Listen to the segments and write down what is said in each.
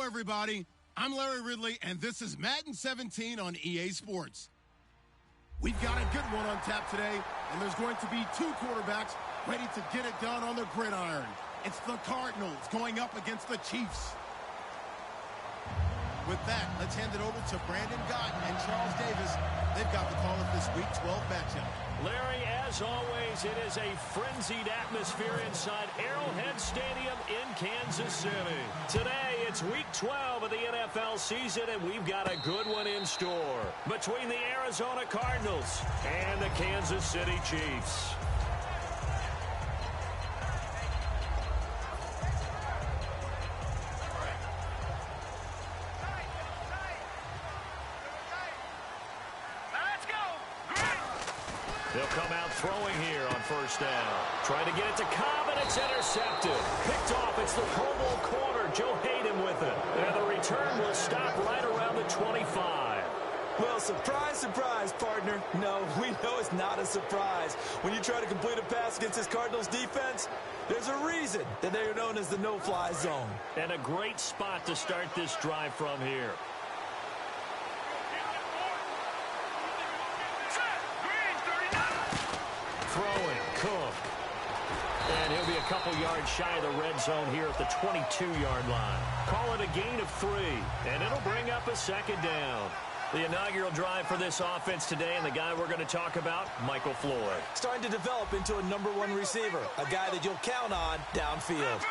everybody. I'm Larry Ridley, and this is Madden 17 on EA Sports. We've got a good one on tap today, and there's going to be two quarterbacks ready to get it done on the gridiron. It's the Cardinals going up against the Chiefs. With that, let's hand it over to Brandon Gott and Charles Davis. They've got the call of this Week 12 matchup. Larry, as always, it is a frenzied atmosphere inside Arrowhead Stadium in Kansas City. Today, it's Week 12 of the NFL season, and we've got a good one in store between the Arizona Cardinals and the Kansas City Chiefs. They'll come out throwing here on first down. Trying to get it to Cobb, and it's intercepted. Picked off. It's the Pro Bowl corner, Joe Hayden, with it. And the return will stop right around the 25. Well, surprise, surprise, partner. No, we know it's not a surprise. When you try to complete a pass against this Cardinals defense, there's a reason that they are known as the no-fly zone. And a great spot to start this drive from here. Throwing, Cook. And he'll be a couple yards shy of the red zone here at the 22-yard line. Call it a gain of 3, and it'll bring up a second down. The inaugural drive for this offense today, and the guy we're going to talk about, Michael Floyd. Starting to develop into a #1 receiver, a guy that you'll count on downfield.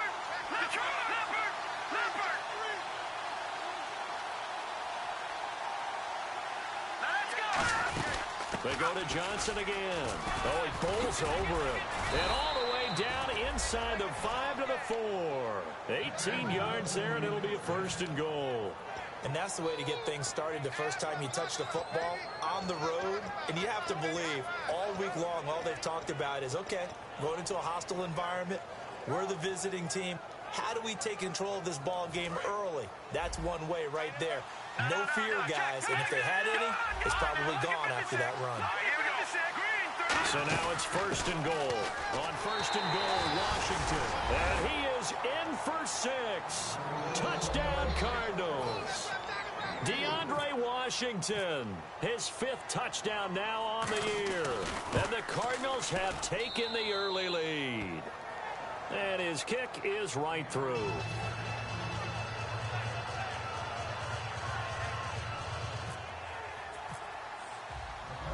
They go to Johnson again. Oh, he pulls over him. And all the way down inside the 5 to the 4. 18 yards there, and it'll be a first and goal. And that's the way to get things started the first time you touch the football on the road. And you have to believe all week long, all they've talked about is, okay, going into a hostile environment. We're the visiting team. How do we take control of this ball game early? That's one way right there. No fear, guys, and if they had any, it's probably gone after that run. So now it's first and goal. On first and goal, Washington. And he is in for 6. Touchdown, Cardinals. DeAndre Washington, his 5th touchdown now on the year. And the Cardinals have taken the early lead. And his kick is right through.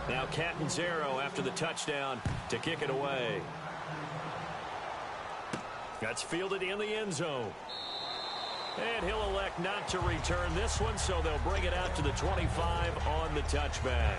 Now Catanzaro after the touchdown to kick it away. That's fielded in the end zone. And he'll elect not to return this one, so they'll bring it out to the 25 on the touchback.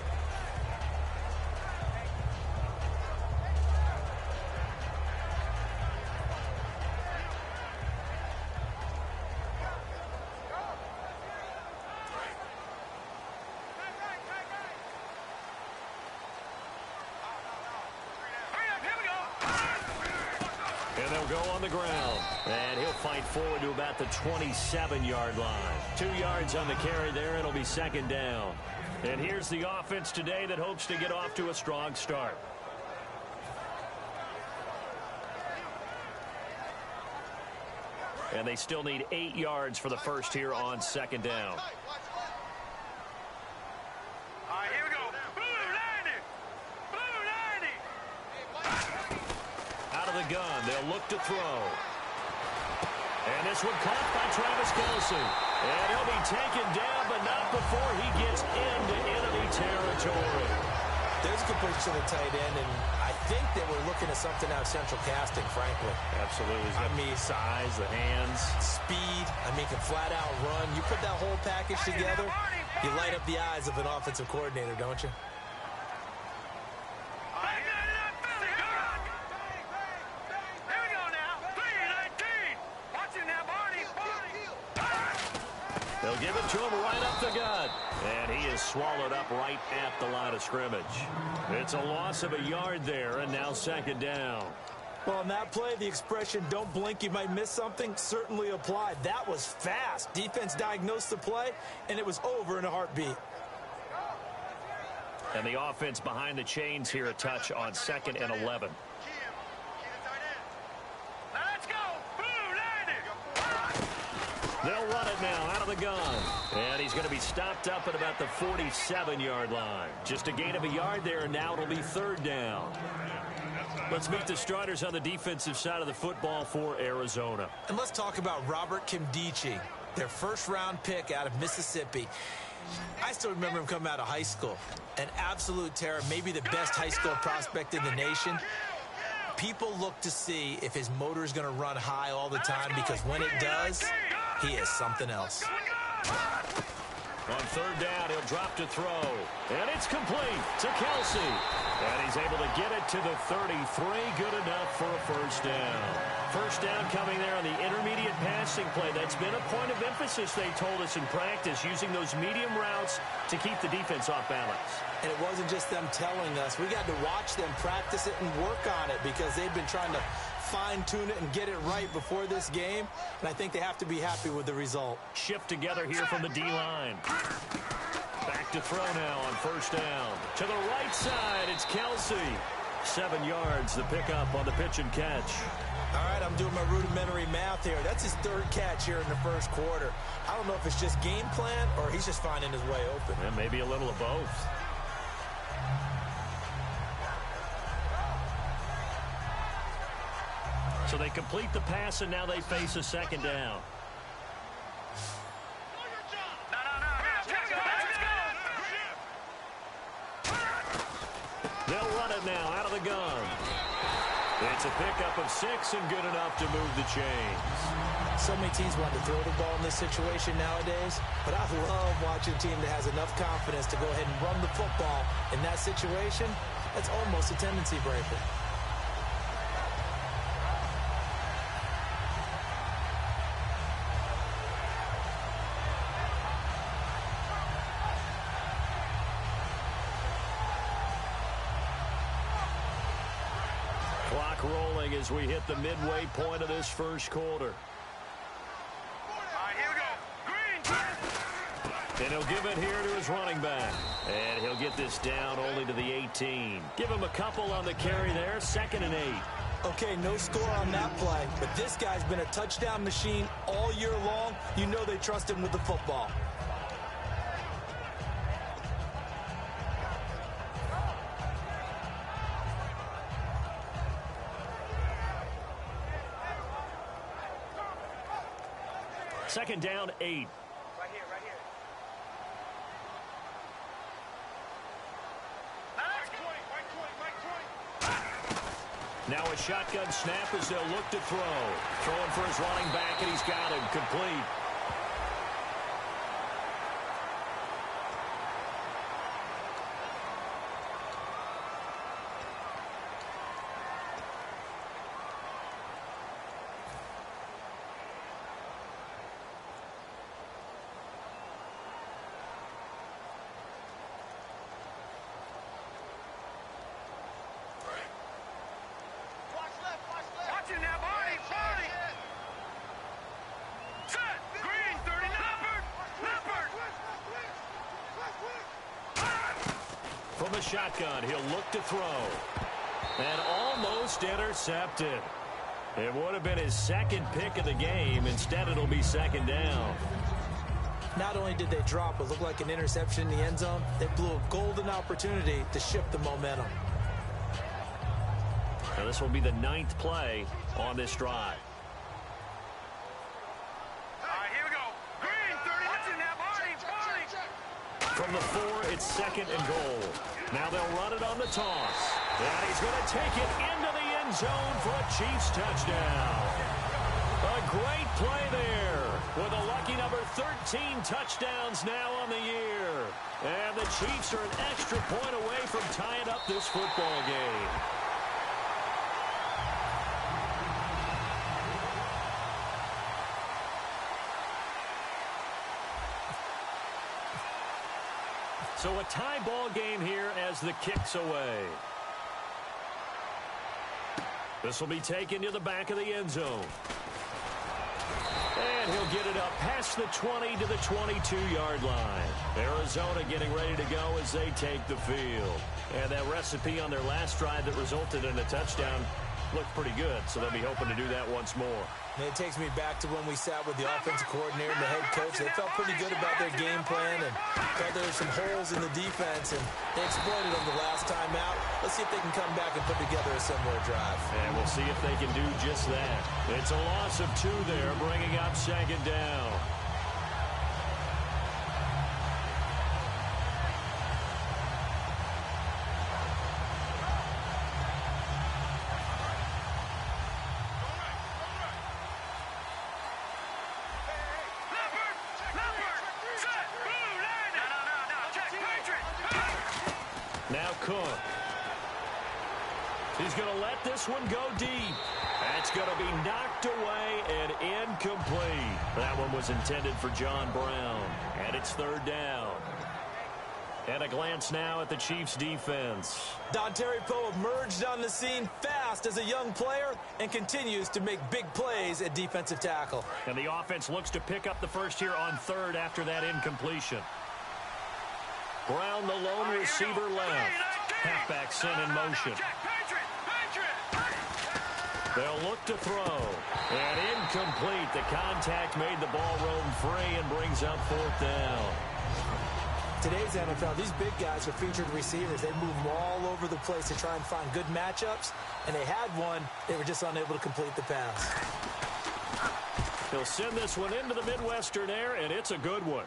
Go on the ground, and he'll fight forward to about the 27-yard line. 2 yards on the carry there, and it'll be second down. And here's the offense today that hopes to get off to a strong start. And they still need 8 yards for the first here on second down. Gun. They'll look to throw. And this one caught by Travis Kelce. And he'll be taken down, but not before he gets into enemy territory. There's a good push to the tight end, and I think they were looking at something out of central casting, frankly. Absolutely. I mean, size, the hands. Speed. I mean, can flat out run. You put that whole package together, you light up the eyes of an offensive coordinator, don't you? They'll give it to him right up the gut. And he is swallowed up right at the line of scrimmage. It's a loss of a yard there, and now second down. Well, on that play, the expression, don't blink, you might miss something, certainly applied. That was fast. Defense diagnosed the play, and it was over in a heartbeat. And the offense behind the chains here, a touch on 2nd and 11. They'll run it now the gun. And he's going to be stopped up at about the 47-yard line. Just a gain of a yard there, and now it'll be third down. Let's meet the starters on the defensive side of the football for Arizona. And let's talk about Robert Kimdichie, their first-round pick out of Mississippi. I still remember him coming out of high school. An absolute terror, maybe the best high school prospect in the nation. People look to see if his motor is going to run high all the time, because when it does, he is something else. On third down, he'll drop to throw. And it's complete to Kelsey. And he's able to get it to the 33. Good enough for a first down. First down coming there on the intermediate passing play. That's been a point of emphasis, they told us in practice, using those medium routes to keep the defense off balance. And it wasn't just them telling us. We got to watch them practice it and work on it, because they've been trying to fine-tune it and get it right before this game. And I think they have to be happy with the result. Shift together here from the D-line. Back to throw now on first down. To the right side, it's Kelsey. 7 yards, the pickup on the pitch and catch. All right, I'm doing my rudimentary math here. That's his third catch here in the first quarter. I don't know if it's just game plan or he's just finding his way open. And maybe a little of both. So they complete the pass, and now they face a second down. They'll run it now out of the gun. It's a pickup of 6 and good enough to move the chains. So many teams want to throw the ball in this situation nowadays, but I love watching a team that has enough confidence to go ahead and run the football in that situation. That's almost a tendency breaker. Clock rolling as we hit the midway point of this first quarter. And he'll give it here to his running back. And he'll get this down only to the 18. Give him a couple on the carry there. 2nd and 8. Okay, no score on that play, but this guy's been a touchdown machine all year long. You know they trust him with the football. Second down, 8. Right here, right here. Now a shotgun snap as they'll look to throw. Throwing for his running back, and he's got him complete. From the shotgun, he'll look to throw. And almost intercepted. It would have been his second pick of the game. Instead, it'll be second down. Not only did they drop what looked like an interception in the end zone, they blew a golden opportunity to shift the momentum. Now this will be the 9th play on this drive. From the 4, it's 2nd and goal. Now they'll run it on the toss. And he's going to take it into the end zone for a Chiefs touchdown. A great play there with a lucky number 13 touchdowns now on the year. And the Chiefs are an extra point away from tying up this football game. So a tie ball game here as the kick's away. This will be taken to the back of the end zone. And he'll get it up past the 20 to the 22-yard line. Arizona getting ready to go as they take the field. And that recipe on their last drive that resulted in a touchdown looked pretty good, so they'll be hoping to do that once more. And it takes me back to when we sat with the offensive coordinator and the head coach. They felt pretty good about their game plan and thought there were some holes in the defense, and they exploited them the last time out. Let's see if they can come back and put together a similar drive. And we'll see if they can do just that. It's a loss of 2 there, bringing up second down. Now Cook. He's going to let this one go deep. That's going to be knocked away and incomplete. That one was intended for John Brown. And it's 3rd down. And a glance now at the Chiefs' defense. Dontari Poe emerged on the scene fast as a young player and continues to make big plays at defensive tackle. And the offense looks to pick up the first here on 3rd after that incompletion. Brown, the lone receiver left. Halfback sent in motion. They'll look to throw. And incomplete. The contact made the ball roam free and brings up 4th down. Today's NFL, these big guys are featured receivers. They move them all over the place to try and find good matchups. And they had one. They were just unable to complete the pass. He'll send this one into the Midwestern air, and it's a good one.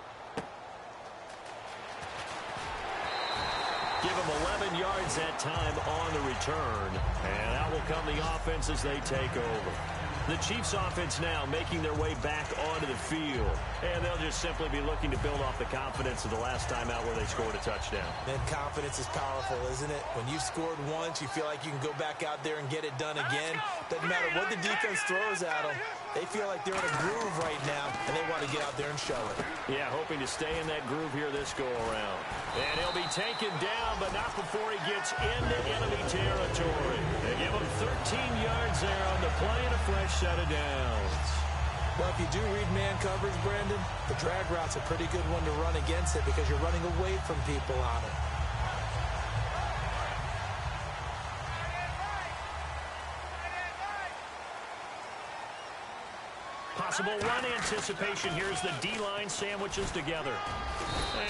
Give him 11 yards that time on the return. And out will come the offense as they take over. The Chiefs offense now making their way back onto the field. And they'll just simply be looking to build off the confidence of the last time out where they scored a touchdown. And confidence is powerful, isn't it? When you've scored once, you feel like you can go back out there and get it done again. Doesn't matter what the defense throws at them. They feel like they're in a groove right now, and they want to get out there and show it. Yeah, hoping to stay in that groove here this go-around. And he'll be taken down, but not before he gets into enemy territory. They give him 13 yards there on the play and a fresh set of downs. Well, if you do read man coverage, Brandon, the drag route's a pretty good one to run against it because you're running away from people on it. Possible run anticipation. Here's the D-line sandwiches together.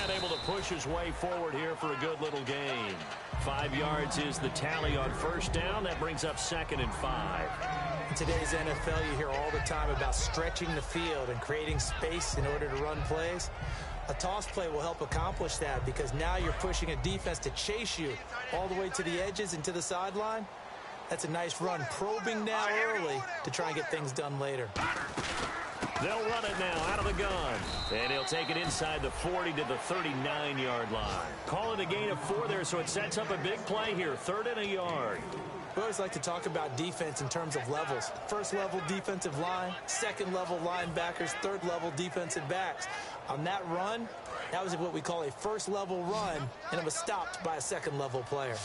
And able to push his way forward here for a good little gain. 5 yards is the tally on 1st down. That brings up 2nd and 5. In today's NFL, you hear all the time about stretching the field and creating space in order to run plays. A toss play will help accomplish that because now you're pushing a defense to chase you all the way to the edges and to the sideline. That's a nice run, probing now early to try and get things done later. They'll run it now out of the gun. And he'll take it inside the 40 to the 39-yard line. Call it a gain of 4 there, so it sets up a big play here. 3rd and a yard. We always like to talk about defense in terms of levels. 1st level defensive line, 2nd level linebackers, 3rd level defensive backs. On that run, that was what we call a 1st level run, and it was stopped by a 2nd level player.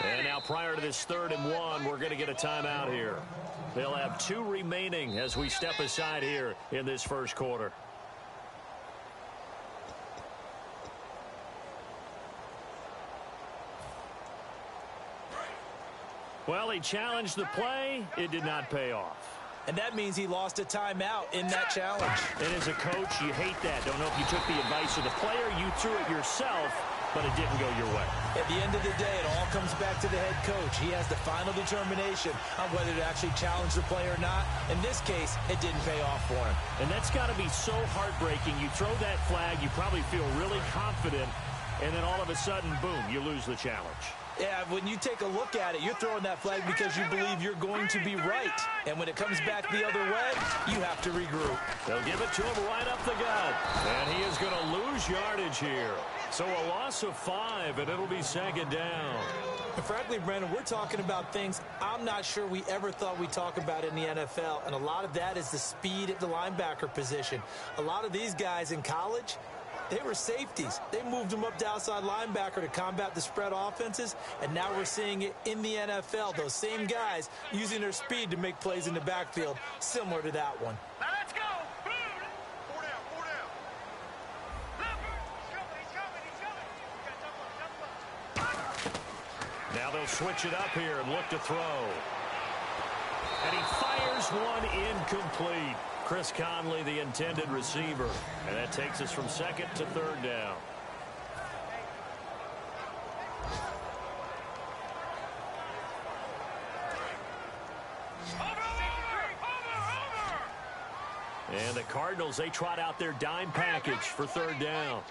And now prior to this 3rd and 1, we're going to get a timeout here. They'll have 2 remaining as we step aside here in this 1st quarter. Well, he challenged the play. It did not pay off. And that means he lost a timeout in that challenge. And as a coach, you hate that. Don't know if you took the advice of the player, you threw it yourself, but it didn't go your way. At the end of the day, it all comes back to the head coach. He has the final determination on whether to actually challenge the play or not. In this case, it didn't pay off for him. And that's got to be so heartbreaking. You throw that flag, you probably feel really confident, and then all of a sudden, boom, you lose the challenge. Yeah, when you take a look at it, you're throwing that flag because you believe you're going to be right. And when it comes back the other way, you have to regroup. They'll give it to him right up the gut. And he is going to lose yardage here. So a loss of 5, and it'll be 2nd down. And frankly, Brandon, we're talking about things I'm not sure we ever thought we'd talk about in the NFL. And a lot of that is the speed at the linebacker position. A lot of these guys in college, They were safeties. They moved them up to outside linebacker to combat the spread offenses, and now we're seeing it in the NFL. Those same guys using their speed to make plays in the backfield, similar to that one. Now let's go. Four down. He's coming. Now they'll switch it up here and look to throw. And he fires one incomplete. Chris Conley, the intended receiver. And that takes us from second to third down. And the Cardinals, they trot out their dime package for third down.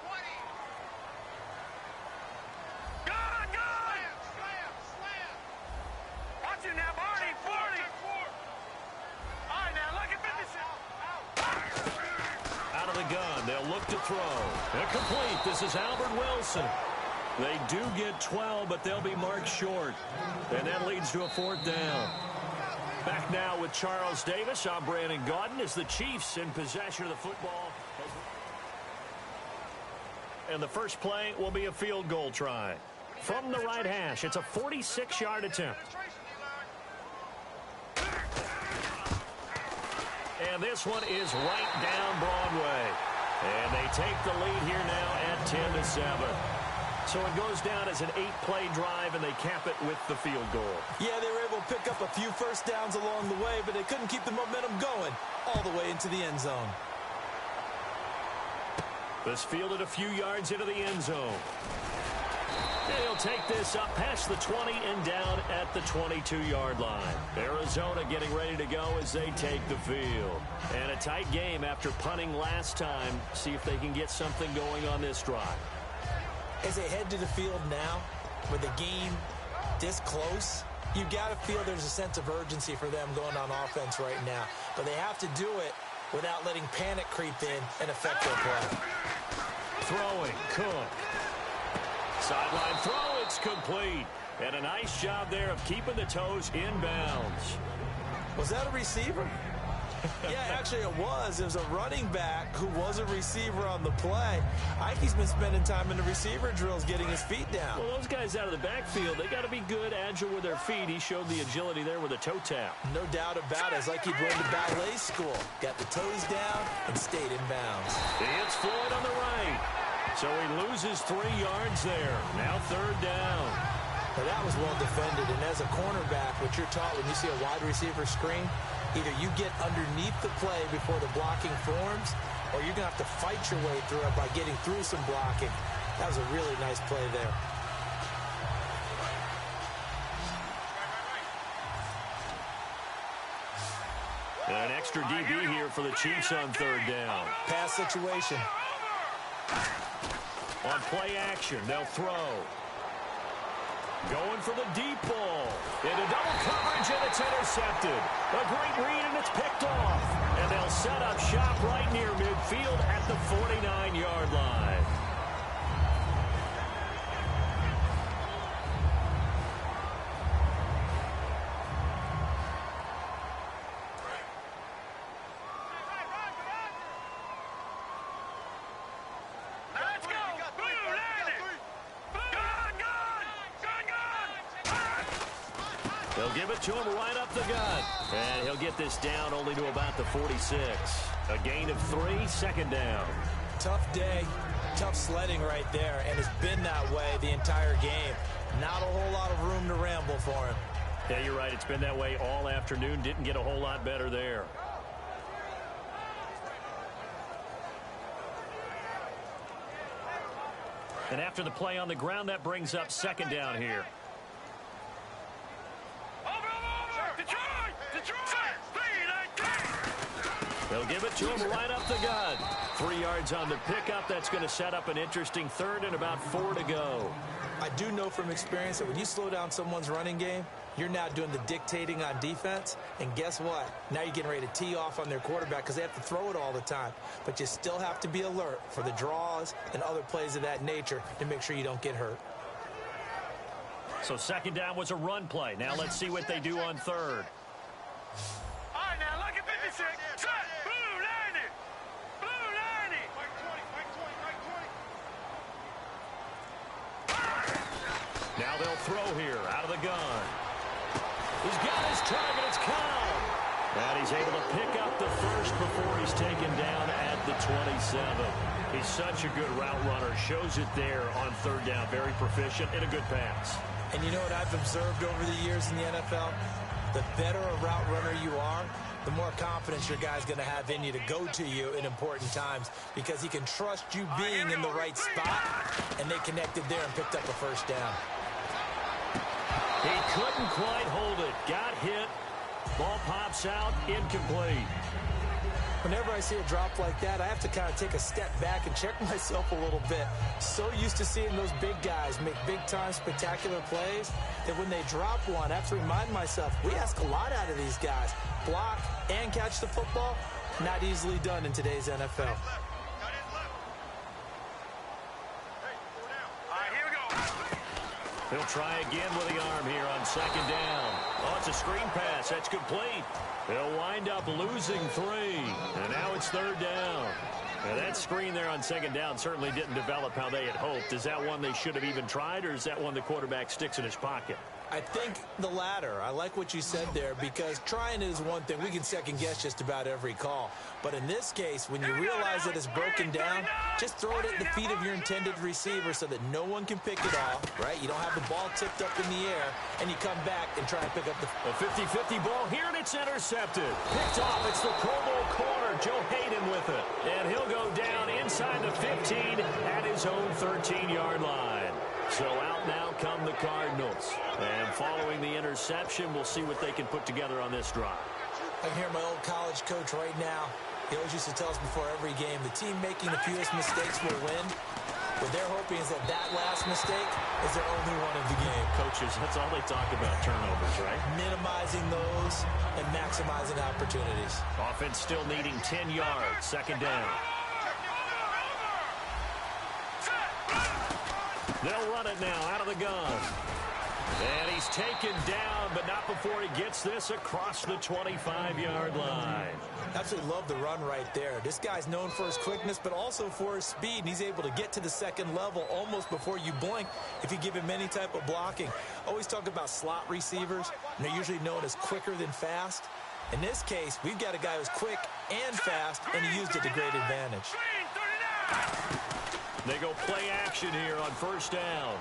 They'll look to throw. Incomplete. This is Albert Wilson. They do get 12, but they'll be marked short. And that leads to a fourth down. Back now with Charles Davis. I'm Brandon Gaudin as the Chiefs in possession of the football. And the first play will be a field goal try. From the right hash, it's a 46-yard attempt. And this one is right down Broadway. And they take the lead here now at 10-7. So it goes down as an 8-play drive, and they cap it with the field goal. Yeah, they were able to pick up a few first downs along the way, but they couldn't keep the momentum going all the way into the end zone. This fielded a few yards into the end zone. And he'll take this up past the 20 and down at the 22-yard line. Arizona getting ready to go as they take the field. And a tight game after punting last time. See if they can get something going on this drive. As they head to the field now, with the game this close, you've got to feel there's a sense of urgency for them going on offense right now. But they have to do it without letting panic creep in and affect their play. Throwing, Cook. Sideline throw, it's complete. And a nice job there of keeping the toes in bounds. Was that a receiver? Yeah, actually it was. It was a running back who was a receiver on the play. Ike's been spending time in the receiver drills getting his feet down. Well, those guys out of the backfield, they got to be good, agile with their feet. He showed the agility there with a toe tap. No doubt about it. It's like he'd run to ballet school. Got the toes down and stayed in bounds. He hits Floyd on the right. So he loses 3 yards there. Now third down. Now that was well defended. And as a cornerback, what you're taught when you see a wide receiver screen, either you get underneath the play before the blocking forms, or you're going to have to fight your way through it by getting through some blocking. That was a really nice play there. And an extra DB here for the Chiefs on third down. Pass situation. On play action, they'll throw. Going for the deep ball. Into double coverage, and it's intercepted. A great read, and it's picked off. And they'll set up shop right near midfield at the 49-yard line. They'll give it to him right up the gut. And he'll get this down only to about the 46. A gain of 3, second down. Tough day, tough sledding right there, and it's been that way the entire game. Not a whole lot of room to ramble for him. Yeah, you're right. It's been that way all afternoon. Didn't get a whole lot better there. And after the play on the ground, that brings up second down here. They'll give it to him right up the gut. 3 yards on the pickup. That's going to set up an interesting third and about 4 to go. I do know from experience that when you slow down someone's running game, you're now doing the dictating on defense. And guess what? Now you're getting ready to tee off on their quarterback because they have to throw it all the time. But you still have to be alert for the draws and other plays of that nature to make sure you don't get hurt. So second down was a run play. Now let's see what they do on third. All right, now look at 56. Set. Blue 90. Blue 90. They'll throw here out of the gun. He's got his target. It's Cobb. And he's able to pick up the first before he's taken down at the 27. He's such a good route runner. Shows it there on third down. Very proficient and a good pass. And you know what I've observed over the years in the NFL? The better a route runner you are, the more confidence your guy's going to have in you to go to you in important times because he can trust you being in the right spot, and they connected there and picked up a first down. He couldn't quite hold it. Got hit. Ball pops out. Incomplete. Whenever I see a drop like that, I have to kind of take a step back and check myself a little bit. So used to seeing those big guys make big-time spectacular plays that when they drop one, I have to remind myself, we ask a lot out of these guys. Block and catch the football, not easily done in today's NFL. He'll try again with the arm here on second down. Oh, it's a screen pass. That's complete. They'll wind up losing 3. And now it's third down. Now that screen there on second down certainly didn't develop how they had hoped. Is that one they should have even tried, or is that one the quarterback sticks in his pocket? I think the latter. I like what you said there because trying it is one thing. We can second guess just about every call. But in this case, when you realize that it's broken down, just throw it at the feet of your intended receiver so that no one can pick it off, right? You don't have the ball tipped up in the air, and you come back and try and pick up the... A 50-50 ball here, and it's intercepted. Picked off. It's the Pro Bowl corner. Joe Hayden with it. And he'll go down inside the 15 at his own 13-yard line. So out now come the Cardinals. And following the interception, we'll see what they can put together on this drive. I can hear my old college coach right now. He always used to tell us before every game, the team making the fewest mistakes will win. What they're hoping is that that last mistake is their only one of the game. Coaches, that's all they talk about, turnovers, right? Minimizing those and maximizing opportunities. Offense still needing 10 yards, second down. They'll run it now out of the gun. And he's taken down, but not before he gets this across the 25-yard line. Absolutely love the run right there. This guy's known for his quickness, but also for his speed. And he's able to get to the second level almost before you blink if you give him any type of blocking. Always talk about slot receivers, and they're usually known as quicker than fast. In this case, we've got a guy who's quick and fast, and he used it to great advantage. They go play action here on first down.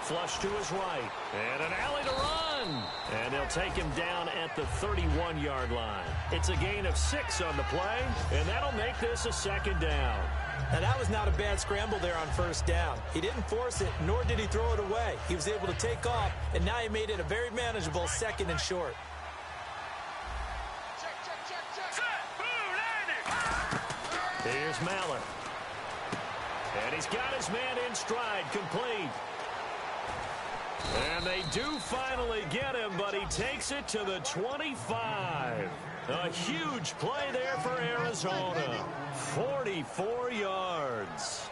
Flush to his right. And an alley to run. And they'll take him down at the 31-yard line. It's a gain of 6 on the play, and that'll make this a second down. Now, that was not a bad scramble there on first down. He didn't force it, nor did he throw it away. He was able to take off, and now he made it a very manageable second and short. Here's Mallett. And he's got his man in stride, complete. And they do finally get him, but he takes it to the 25. A huge play there for Arizona. 44 yards.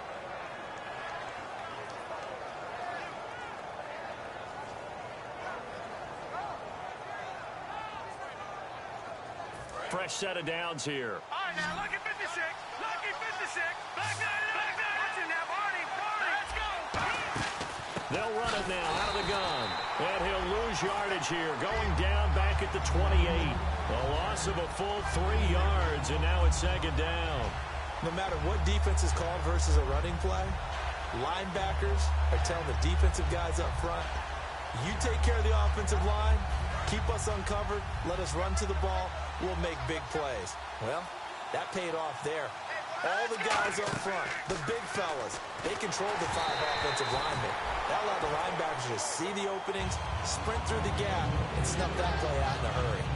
Fresh set of downs here. All right, now, lucky 56. Lucky 56. Back nine. Watch him now, Barney. Let's go. They'll run it now out of the gun. And he'll lose yardage here. Going down back at the 28. A loss of a full 3 yards, and now it's second down. No matter what defense is called versus a running play, linebackers are telling the defensive guys up front, you take care of the offensive line, keep us uncovered, let us run to the ball, we'll make big plays. Well, that paid off there. All the guys up front, the big fellas, they controlled the 5 offensive linemen. That allowed the linebackers to see the openings, sprint through the gap, and snuff that play out in a hurry.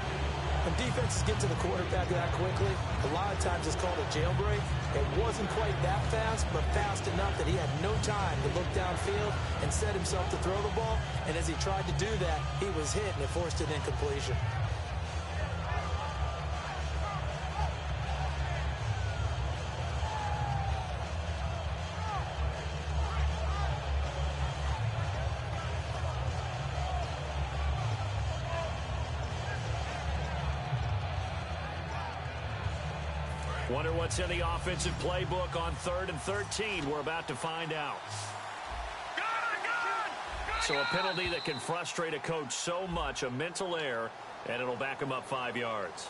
When defenses get to the quarterback that quickly, a lot of times it's called a jailbreak. It wasn't quite that fast, but fast enough that he had no time to look downfield and set himself to throw the ball. And as he tried to do that, he was hit, and it forced an incompletion. Wonder what's in the offensive playbook on 3rd and 13. We're about to find out. Gun! So a penalty that can frustrate a coach so much, a mental error, and it'll back him up 5 yards.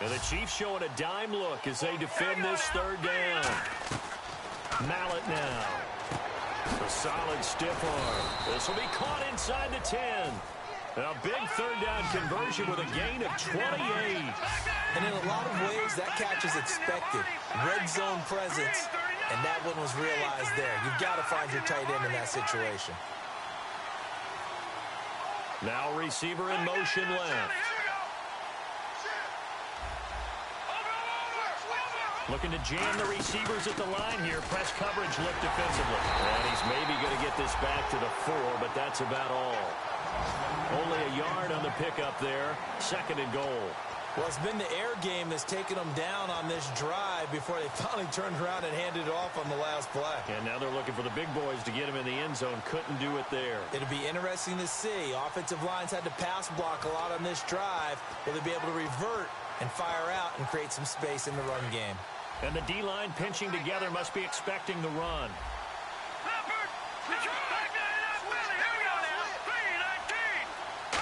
And the Chiefs showing a dime look as they defend this third down. Mallet now. A solid stiff arm. This will be caught inside the 10. A big third down conversion with a gain of 28. And in a lot of ways, that catch is expected. Red zone presence, and that one was realized there. You've got to find your tight end in that situation. Now receiver in motion left. Looking to jam the receivers at the line here. Press coverage look defensively. And he's maybe going to get this back to the 4, but that's about all. Only a yard on the pickup there. 2nd and goal. Well, it's been the air game that's taken them down on this drive before they finally turned around and handed it off on the last play. And now they're looking for the big boys to get him in the end zone. Couldn't do it there. It'll be interesting to see. Offensive lines had to pass block a lot on this drive. Will they be able to revert and fire out and create some space in the run game? And the D-line pinching together must be expecting the run.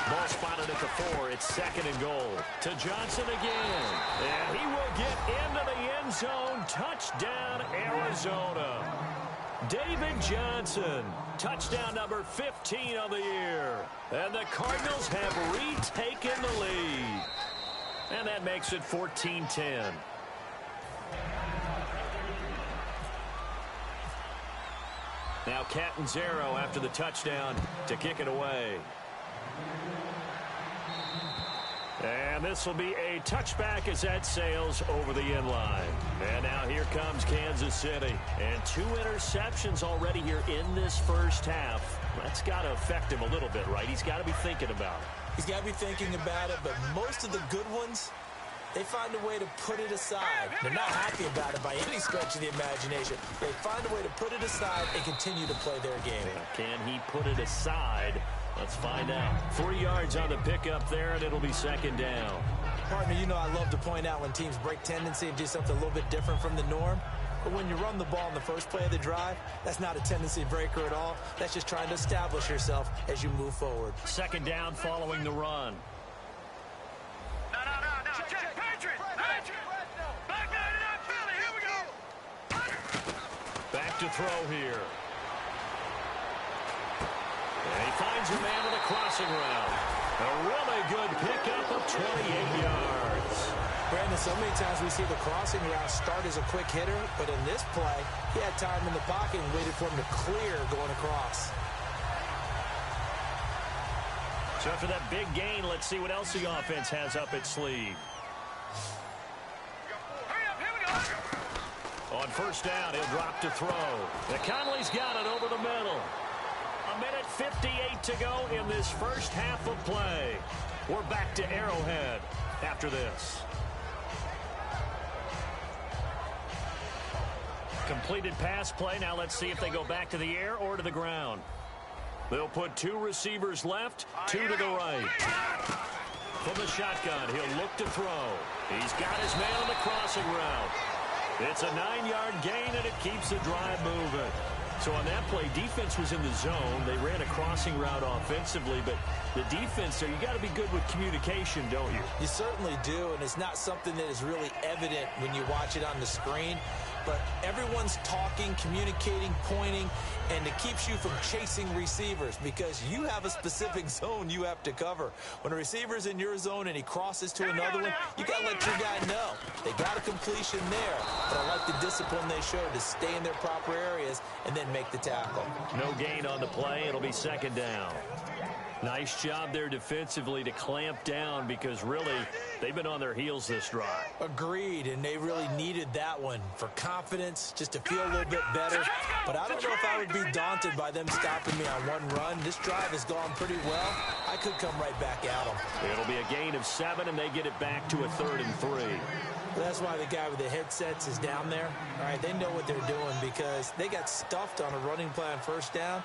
Ball spotted at the 4. It's 2nd and goal. To Johnson again. And he will get into the end zone. Touchdown, Arizona. David Johnson. Touchdown number 15 of the year. And the Cardinals have retaken the lead. And that makes it 14-10. Now Catanzaro after the touchdown to kick it away. And this will be a touchback as that sails over the end line. And now here comes Kansas City. And 2 interceptions already here in this first half. That's got to affect him a little bit, right? He's got to be thinking about it. He's got to be thinking about it, but most of the good ones, they find a way to put it aside. They're not happy about it by any stretch of the imagination. They find a way to put it aside and continue to play their game. Can he put it aside? Let's find out. 3 yards on the pickup there, and it'll be 2nd down. Partner, you know I love to point out when teams break tendency and do something a little bit different from the norm. But when you run the ball in the first play of the drive, that's not a tendency breaker at all. That's just trying to establish yourself as you move forward. 2nd down following the run. No. Check. Patriot. Back nine and up, Philly. Here we go. Back to throw here. And he finds a man with a crossing route. A really good pickup of 28 yards. Brandon, so many times we see the crossing route start as a quick hitter, but in this play, he had time in the pocket and waited for him to clear going across. So after that big gain, let's see what else the offense has up its sleeve. Hurry up, here we go. On 1st down, he'll drop to throw. And Conley's got it over the middle. 1:58 to go in this first half of play. We're back to Arrowhead after this. Completed pass play. Now let's see if they go back to the air or to the ground. They'll put 2 receivers left, 2 to the right. From the shotgun, he'll look to throw. He's got his man on the crossing route. It's a 9-yard gain, and it keeps the drive moving. So on that play, defense was in the zone. They ran a crossing route offensively, but the defense there, you got to be good with communication, don't you? You certainly do, and it's not something that is really evident when you watch it on the screen. But everyone's talking, communicating, pointing, and it keeps you from chasing receivers because you have a specific zone you have to cover. When a receiver's in your zone and he crosses to another one, you got to let your guy know. They got a completion there, but I like the discipline they showed to stay in their proper areas and then make the tackle. No gain on the play. It'll be 2nd down. Nice job there defensively to clamp down because really they've been on their heels this drive. Agreed, and they really needed that one for confidence, just to feel a little bit better. But I don't know if I would be daunted by them stopping me on one run. This drive has gone pretty well. I could come right back at them. It'll be a gain of 7, and they get it back to a 3rd and 3. That's why the guy with the headsets is down there. All right, they know what they're doing because they got stuffed on a running play on first down.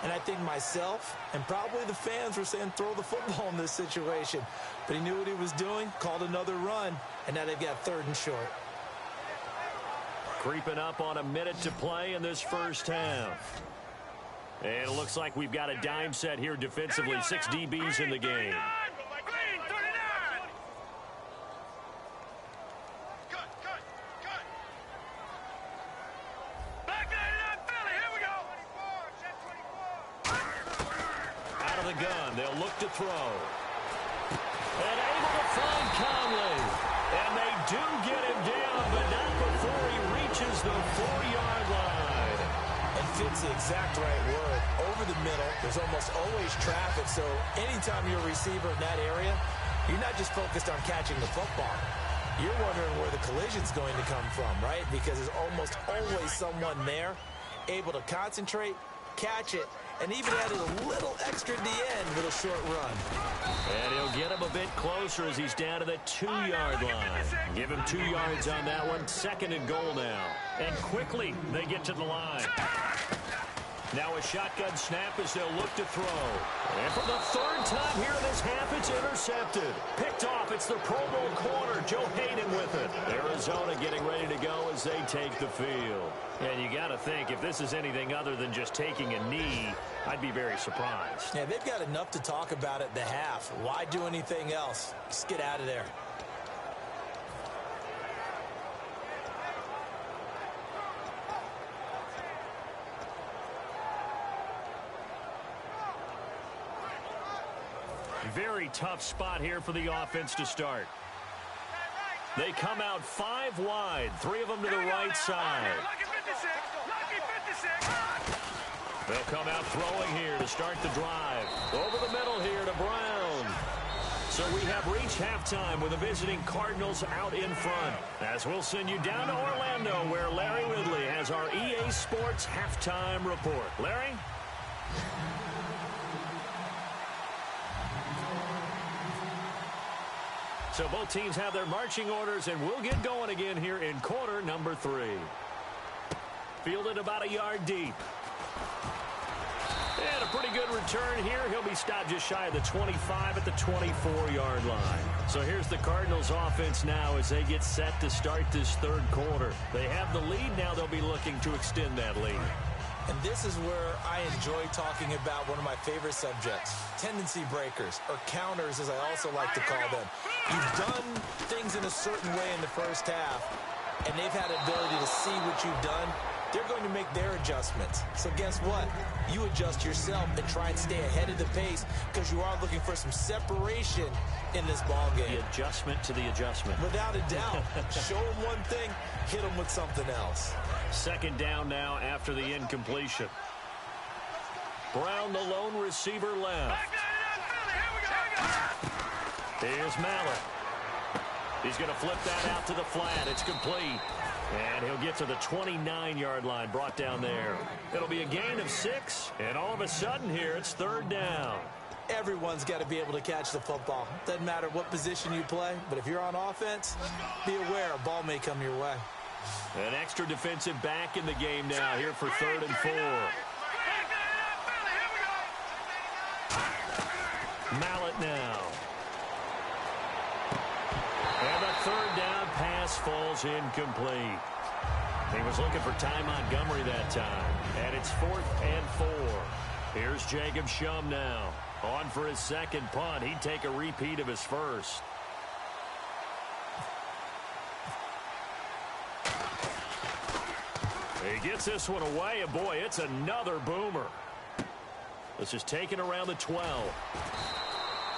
And I think myself and probably the fans were saying throw the football in this situation. But he knew what he was doing, called another run, and now they've got 3rd and short. Creeping up on a minute to play in this first half. And it looks like we've got a dime set here defensively. 6 DBs in the game. They'll look to throw. And able to find Conley. And they do get him down, but not before he reaches the 4-yard line. And fits the exact right word. Over the middle, there's almost always traffic, so anytime you're a receiver in that area, you're not just focused on catching the football. You're wondering where the collision's going to come from, right? Because there's almost always someone there able to concentrate, catch it, and even added a little extra at the end with a short run. And he'll get him a bit closer as he's down to the 2-yard line. Give him 2 yards on that one. 2nd and goal now. And quickly they get to the line. Now a shotgun snap as they'll look to throw. And for the 3rd time here in this half, it's intercepted. Picked off. It's the Pro Bowl corner, Joe Hayden with it. Arizona getting ready to go as they take the field. And you got to think, if this is anything other than just taking a knee, I'd be very surprised. Yeah, they've got enough to talk about at the half. Why do anything else? Just get out of there. Very tough spot here for the offense to start. They come out 5 wide, 3 of them to the right side. They'll come out throwing here to start the drive. Over the middle here to Brown. So we have reached halftime with the visiting Cardinals out in front. As we'll send you down to Orlando where Larry Ridley has our EA Sports halftime report. Larry? So both teams have their marching orders, and we'll get going again here in quarter number 3. Fielded about a yard deep. And a pretty good return here. He'll be stopped just shy of the 25 at the 24-yard line. So here's the Cardinals offense now as they get set to start this 3rd quarter. They have the lead. Now they'll be looking to extend that lead. And this is where I enjoy talking about one of my favorite subjects, tendency breakers, or counters as I also like to call them. You've done things in a certain way in the first half, and they've had the ability to see what you've done. They're going to make their adjustments. So guess what? You adjust yourself and try and stay ahead of the pace because you are looking for some separation in this ball game. The adjustment to the adjustment. Without a doubt. Show them one thing, hit them with something else. 2nd down now after the incompletion. Brown, the lone receiver left. Here's Mallet. He's going to flip that out to the flat. It's complete. And he'll get to the 29-yard line, brought down there. It'll be a gain of 6, and all of a sudden here, it's 3rd down. Everyone's got to be able to catch the football. Doesn't matter what position you play, but if you're on offense, be aware a ball may come your way. An extra defensive back in the game now here for 3rd and 4. Mallet now. And the 3rd down pass falls incomplete. He was looking for Ty Montgomery that time. And it's 4th and 4. Here's Jacob Shum now. On for his 2nd punt. He'd take a repeat of his first. He gets this one away, and boy, it's another boomer. This is taken around the 12.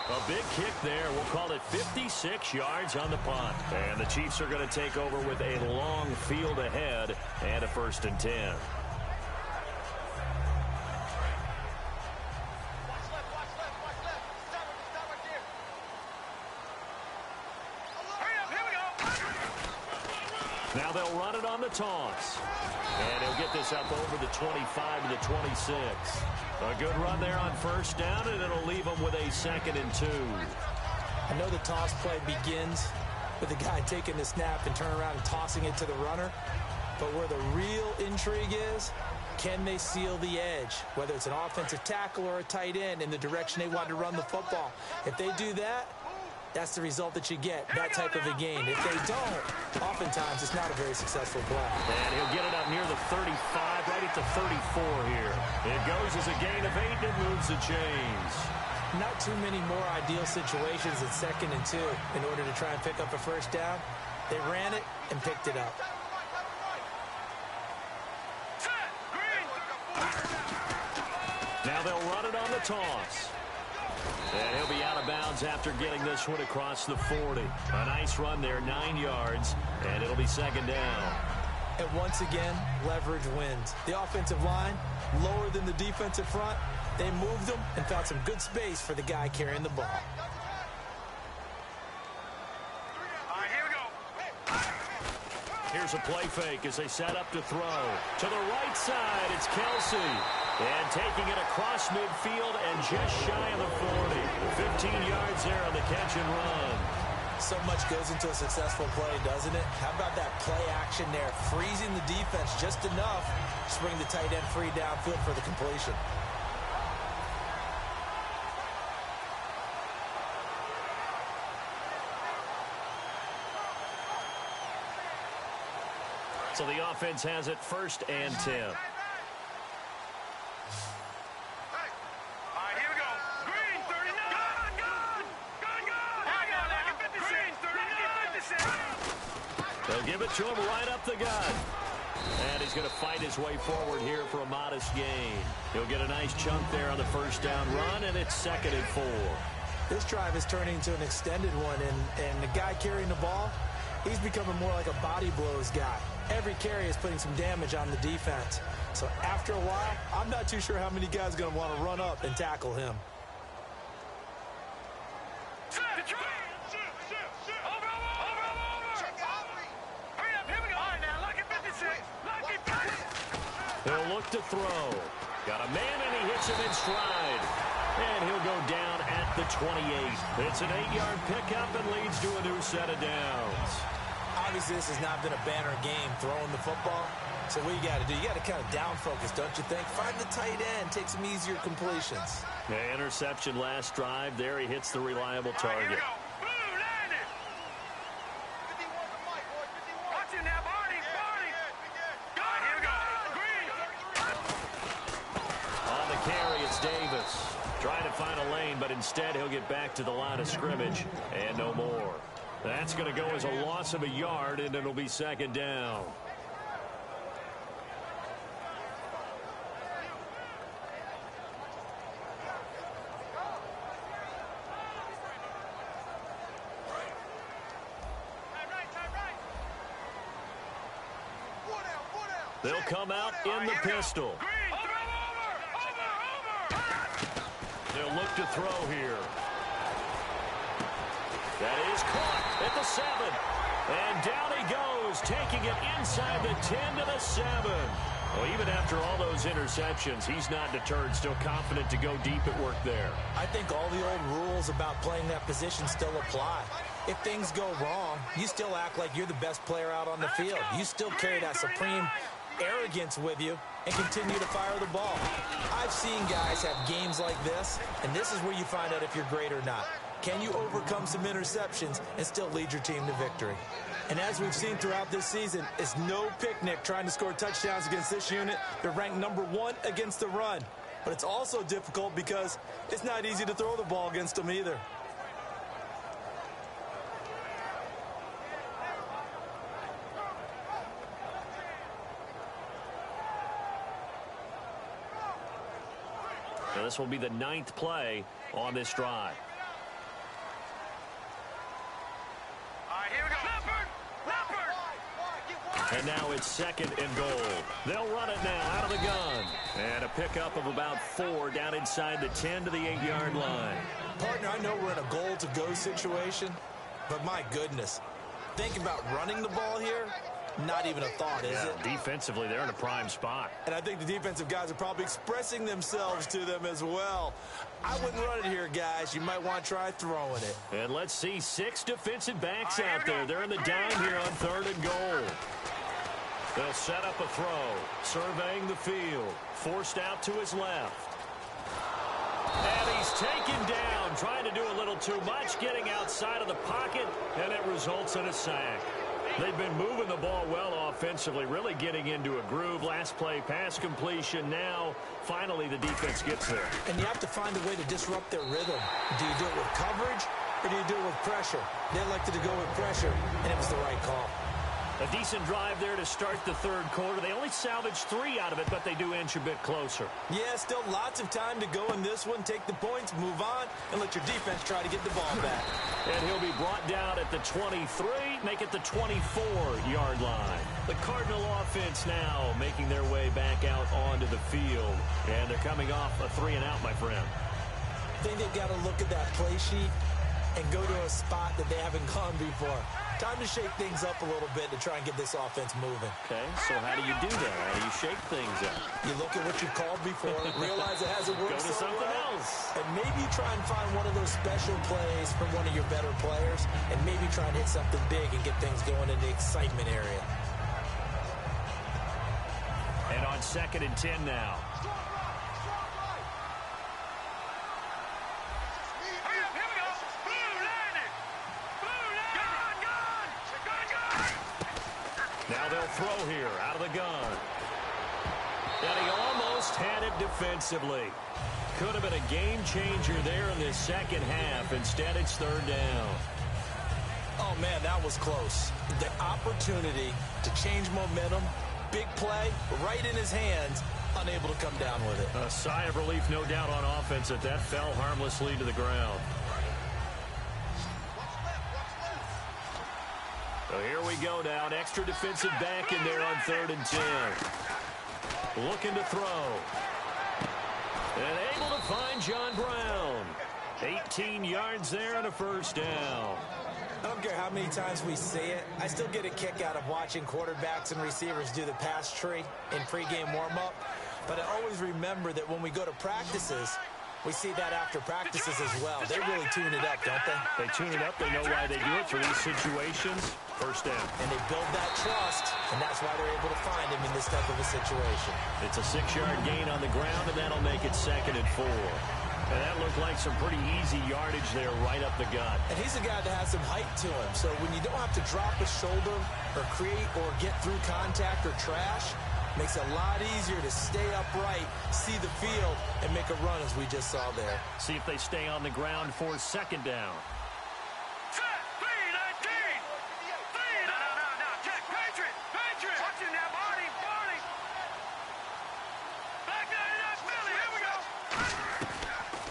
A big kick there. We'll call it 56 yards on the punt. And the Chiefs are going to take over with a long field ahead and a 1st and 10. Now they'll run it on the toss. And he'll get this up over the 25 to the 26. A good run there on first down, and it'll leave them with a 2nd and 2. I know the toss play begins with the guy taking the snap and turning around and tossing it to the runner. But where the real intrigue is, can they seal the edge? Whether it's an offensive tackle or a tight end in the direction they want to run the football. If they do that, that's the result that you get, that type of a game. If they don't, oftentimes it's not a very successful play. And he'll get it up near the 35, right at the 34 here. It goes as a gain of 8 and moves the chains. Not too many more ideal situations at 2nd and 2 in order to try and pick up a first down. They ran it and picked it up. Now they'll run it on the toss. And he'll be out of bounds after getting this one across the 40. A nice run there, 9 yards, and it'll be 2nd down. And once again, leverage wins. The offensive line, lower than the defensive front. They moved them and found some good space for the guy carrying the ball. All right, here we go. Here's a play fake as they set up to throw. To the right side, it's Kelsey. And taking it across midfield and just shy of the 40. 15 yards there on the catch and run. So much goes into a successful play, doesn't it? How about that play action there? Freezing the defense just enough to bring the tight end free downfield for the completion. So the offense has it 1st and 10. They'll give it to him right up the gut. And he's going to fight his way forward here for a modest gain. He'll get a nice chunk there on the first down run, and it's 2nd and 4. This drive is turning into an extended one, and the guy carrying the ball, he's becoming more like a body blows guy. Every carry is putting some damage on the defense. So after a while, I'm not too sure how many guys are going to want to run up and tackle him. He'll look to throw. Got a man, and he hits him in stride. And he'll go down at the 28. It's an 8-yard pickup and leads to a new set of downs. Obviously, this has not been a banner game throwing the football. So what you got to do, you got to kind of down focus, don't you think? Find the tight end, take some easier completions. The interception last drive. There he hits the reliable target. On the carry, it's Davis. Trying to find a lane, but instead he'll get back to the line of scrimmage and no more. That's going to go as a loss of a yard, and it'll be 2nd down. They'll come out in the pistol. They'll look to throw here. That is caught at the 7. And down he goes, taking it inside the 10 to the 7. Well, even after all those interceptions, he's not deterred, still confident to go deep at work there. I think all the old rules about playing that position still apply. If things go wrong, you still act like you're the best player out on the field. You still carry that supreme arrogance with you and continue to fire the ball. I've seen guys have games like this, and this is where you find out if you're great or not. Can you overcome some interceptions and still lead your team to victory? And as we've seen throughout this season, it's no picnic trying to score touchdowns against this unit. They're ranked #1 against the run. But it's also difficult because it's not easy to throw the ball against them either. Now this will be the 9th play on this drive. And now it's 2nd and goal. They'll run it now out of the gun. And a pickup of about 4 down inside the 10 to the 8-yard line. Partner, I know we're in a goal-to-go situation, but my goodness, think about running the ball here. not even a thought, is it? Defensively, they're in a prime spot. And I think the defensive guys are probably expressing themselves to them as well. I wouldn't run it here, guys. You might want to try throwing it. And let's see 6 defensive backs out there. They're in the dime here on 3rd and goal. They'll set up a throw, surveying the field, forced out to his left. And he's taken down, trying to do a little too much, getting outside of the pocket, and it results in a sack. They've been moving the ball well offensively, really getting into a groove. Last play, pass completion. Now, finally, the defense gets there. And you have to find a way to disrupt their rhythm. Do you do it with coverage, or do you do it with pressure? They elected to go with pressure, and it was the right call. A decent drive there to start the 3rd quarter. They only salvaged 3 out of it, but they do inch a bit closer. Yeah, still lots of time to go in this one. Take the points, move on, and let your defense try to get the ball back. And he'll be brought down at the 23, make it the 24-yard line. The Cardinal offense now making their way back out onto the field. And they're coming off a 3-and-out, my friend. I think they've got to look at that play sheet and go to a spot that they haven't gone before. Time to shake things up a little bit to try and get this offense moving. Okay, so how do you do that? How do you shake things up? You look at what you've called before, realize it hasn't worked Go to so something well, else. and maybe try and find one of those special plays from one of your better players, and maybe try and hit something big and get things going in the excitement area. And on 2nd and 10 now. Now they'll throw here out of the gun. And he almost had it defensively. Could have been a game changer there in this 2nd half. Instead, it's 3rd down. Oh, man, that was close. The opportunity to change momentum, big play, right in his hands, unable to come down with it. A sigh of relief, no doubt, on offense that fell harmlessly to the ground. So here we go now. An extra defensive back in there on 3rd and 10. Looking to throw. And able to find John Brown. 18 yards there and a 1st down. I don't care how many times we see it. I still get a kick out of watching quarterbacks and receivers do the pass tree in pregame warm-up. But I always remember that when we go to practices, we see that after practices as well. They really tune it up, don't they? They tune it up. They know why they do it for these situations. 1st down. And they build that trust, and that's why they're able to find him in this type of a situation. It's a 6-yard gain on the ground, and that'll make it 2nd and 4. And that looked like some pretty easy yardage there right up the gut. And he's a guy that has some height to him. So when you don't have to drop a shoulder or create or get through contact or trash, makes it a lot easier to stay upright, see the field, and make a run as we just saw there. See if they stay on the ground for 2nd down.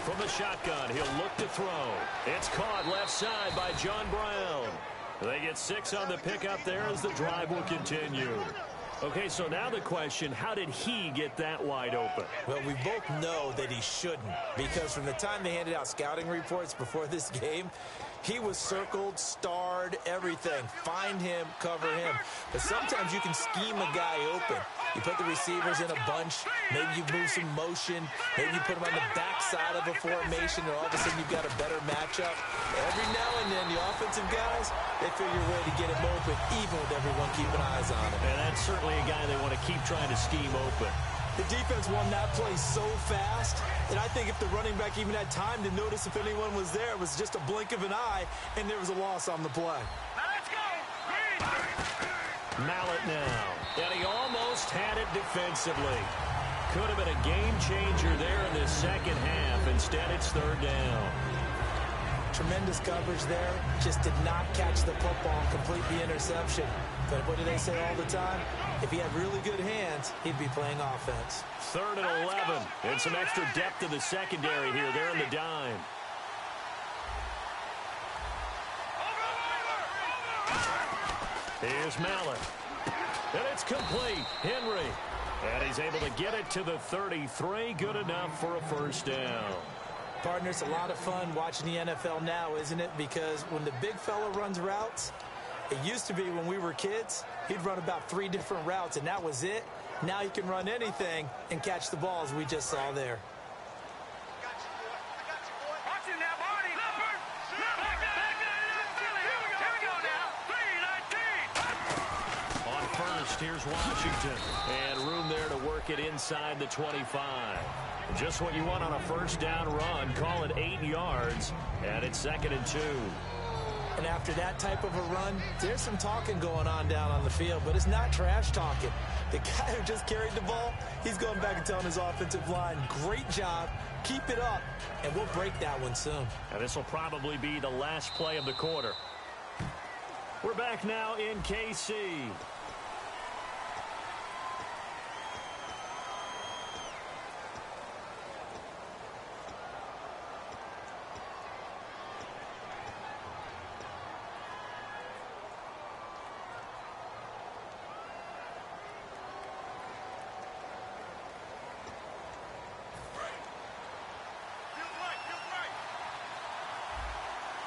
From the shotgun, he'll look to throw. It's caught left side by John Brown. They get 6 on the pickup there as the drive will continue. Okay, so now the question, how did he get that wide open? Well, we both know that he shouldn't, because from the time they handed out scouting reports before this game, he was circled, starred, everything. Find him, cover him. But sometimes you can scheme a guy open. You put the receivers in a bunch. Maybe you move some motion. Maybe you put them on the backside of a formation, and all of a sudden you've got a better matchup. Every now and then, the offensive guys, they figure a way to get him open, even with everyone keeping eyes on him. And that's certainly a guy they want to keep trying to scheme open. The defense won that play so fast that I think if the running back even had time to notice if anyone was there, it was just a blink of an eye, and there was a loss on the play. Now let's go. Mallett now. And he almost had it defensively. Could have been a game changer there in this 2nd half. Instead, it's 3rd down. Tremendous coverage there. Just did not catch the football and complete the interception. But what do they say all the time? If he had really good hands, he'd be playing offense. 3rd and 11. And some extra depth to the secondary here. They're in the dime. Here's Mallett. And it's complete. Henry. And he's able to get it to the 33. Good enough for a 1st down. Partner, it's a lot of fun watching the NFL now, isn't it? Because when the big fella runs routes, It used to be when we were kids, he'd run about 3 different routes, and that was it. Now he can run anything and catch the balls we just saw there. Watch him now, Barney. Leopard. Here we go now. 3-19. On first, here's Washington. And room there to work it inside the 25. Just what you want on a first down run. Call it 8 yards. And it's 2nd and 2. And after that type of a run, there's some talking going on down on the field, but it's not trash talking. The guy who just carried the ball, he's going back and telling his offensive line, great job, keep it up, and we'll break that one soon. And this will probably be the last play of the quarter. We're back now in KC.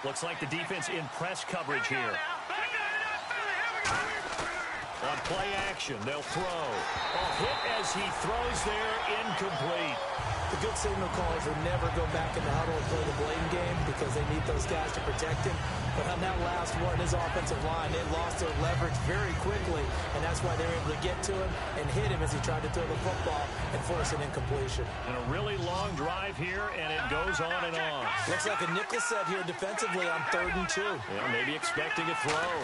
Looks like the defense in press coverage here. On play action, they'll throw. Hit as he throws there, incomplete. The good signal callers will never go back in the huddle and play the blame game because they need those guys to protect him. But on that last one, his offensive line, they lost their leverage very quickly, and that's why they were able to get to him and hit him as he tried to throw the football and force an incompletion. And a really long drive here, and it goes on and on. Looks like a nickel set here defensively on 3rd and 2. Yeah, maybe expecting a throw.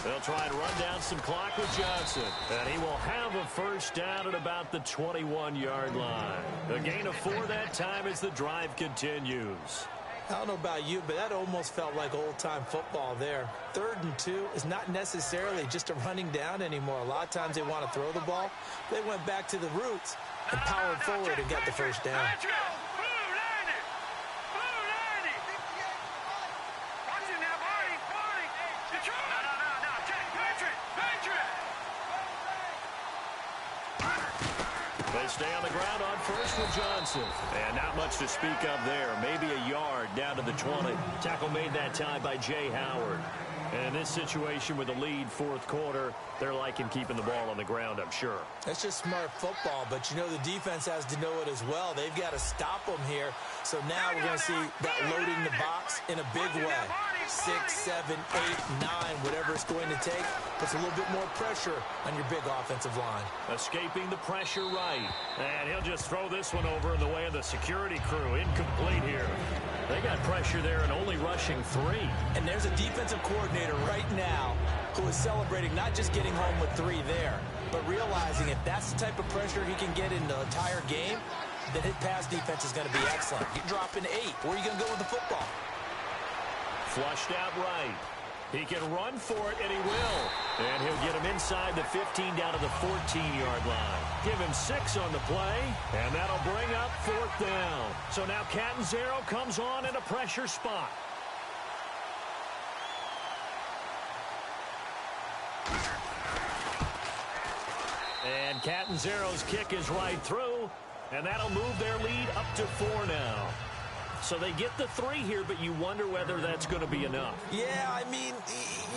They'll try and run down some clock with Johnson. And he will have a first down at about the 21-yard line. A gain of 4 that time as the drive continues. I don't know about you, but that almost felt like old-time football there. 3rd and 2 is not necessarily just a running down anymore. A lot of times they want to throw the ball. They went back to the roots and powered forward and got the first down. They stay on the ground on first with Johnson. And not much to speak of there. Maybe a yard down to the 20. Tackle made that time by Jay Howard. And in this situation with the lead 4th quarter, they're liking keeping the ball on the ground, I'm sure. That's just smart football, but you know the defense has to know it as well. They've got to stop them here. So now we're going to see that loading the box in a big way. 6, 7, 8, 9, whatever it's going to take, puts a little bit more pressure on your big offensive line. Escaping the pressure right. And he'll just throw this one over in the way of the security crew. Incomplete here. They got pressure there and only rushing 3. And there's a defensive coordinator right now who is celebrating not just getting home with 3 there, but realizing if that's the type of pressure he can get in the entire game, then his pass defense is going to be excellent. You're dropping 8. Where are you going to go with the football? Flushed out right. He can run for it, and he will. And he'll get him inside the 15 down to the 14-yard line. Give him 6 on the play, and that'll bring up 4th down. So now Catanzaro comes on in a pressure spot. And Catanzaro's kick is right through, and that'll move their lead up to 4 now. So they get the 3 here, but you wonder whether that's going to be enough. Yeah, I mean,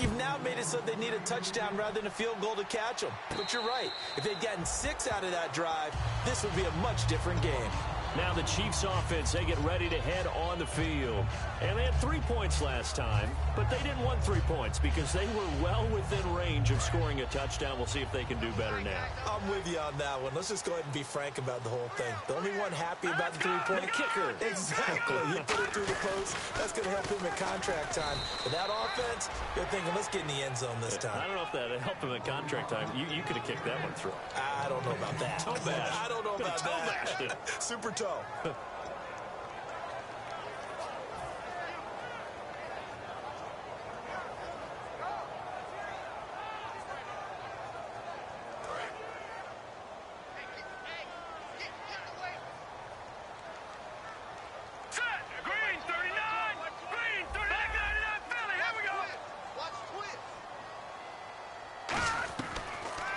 you've now made it so they need a touchdown rather than a field goal to catch them. But you're right. If they'd gotten 6 out of that drive, this would be a much different game. Now the Chiefs offense, they get ready to head on the field. And they had 3 points last time, but they didn't want 3 points because they were well within range of scoring a touchdown. We'll see if they can do better now. I'm with you on that one. Let's just go ahead and be frank about the whole thing. The only one happy about the 3-point kicker. Exactly. He put it through the post. That's going to help him at contract time. But that offense, they're thinking, let's get in the end zone this time. I don't know if that helped him at contract time. You could have kicked that one through. I don't know about that. Toe bash. I don't know about that. Super toe.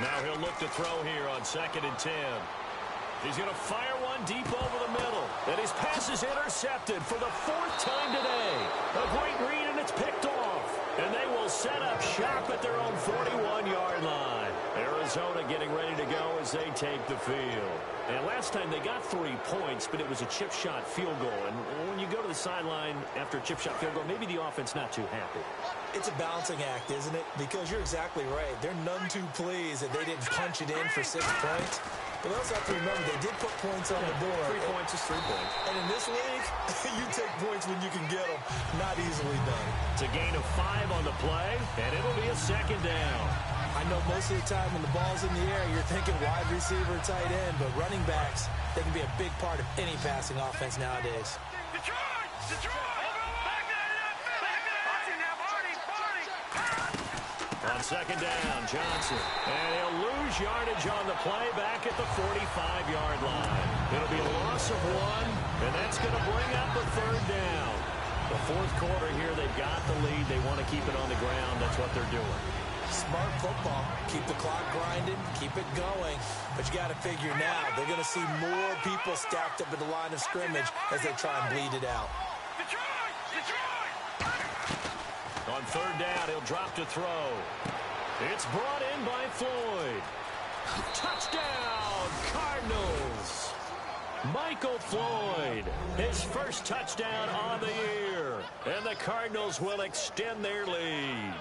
Now he'll look to throw here on 2nd and 10. He's going to fire one deep over the middle. And his pass is intercepted for the 4th time today. A great read, and it's picked off. And they will set up shop at their own 41-yard line. Arizona getting ready to go as they take the field. And last time they got 3 points, but it was a chip shot field goal. And when you go to the sideline after a chip shot field goal, maybe the offense not too happy. It's a balancing act, isn't it? Because you're exactly right. They're none too pleased that they didn't punch it in for 6 points. But also have to remember, they did put points on the board. 3 points is 3 points. And in this league, you take points when you can get them. Not easily done. It's a gain of 5 on the play, and it'll be a second down. I know most of the time when the ball's in the air, you're thinking wide receiver, tight end, but running backs, they can be a big part of any passing offense nowadays. Detroit! Detroit! Back On second down, Johnson. And he'll lose yardage on the play back at the 45-yard line. It'll be a loss of 1, and that's going to bring up a third down. The fourth quarter here, they've got the lead. They want to keep it on the ground. That's what they're doing. Smart football. Keep the clock grinding, keep it going. But you got to figure now, they're going to see more people stacked up at the line of scrimmage as they try and bleed it out. Detroit! Detroit! On third down, he'll drop to throw. It's brought in by Floyd. Touchdown, Cardinals! Michael Floyd, his first touchdown on the year. And the Cardinals will extend their lead.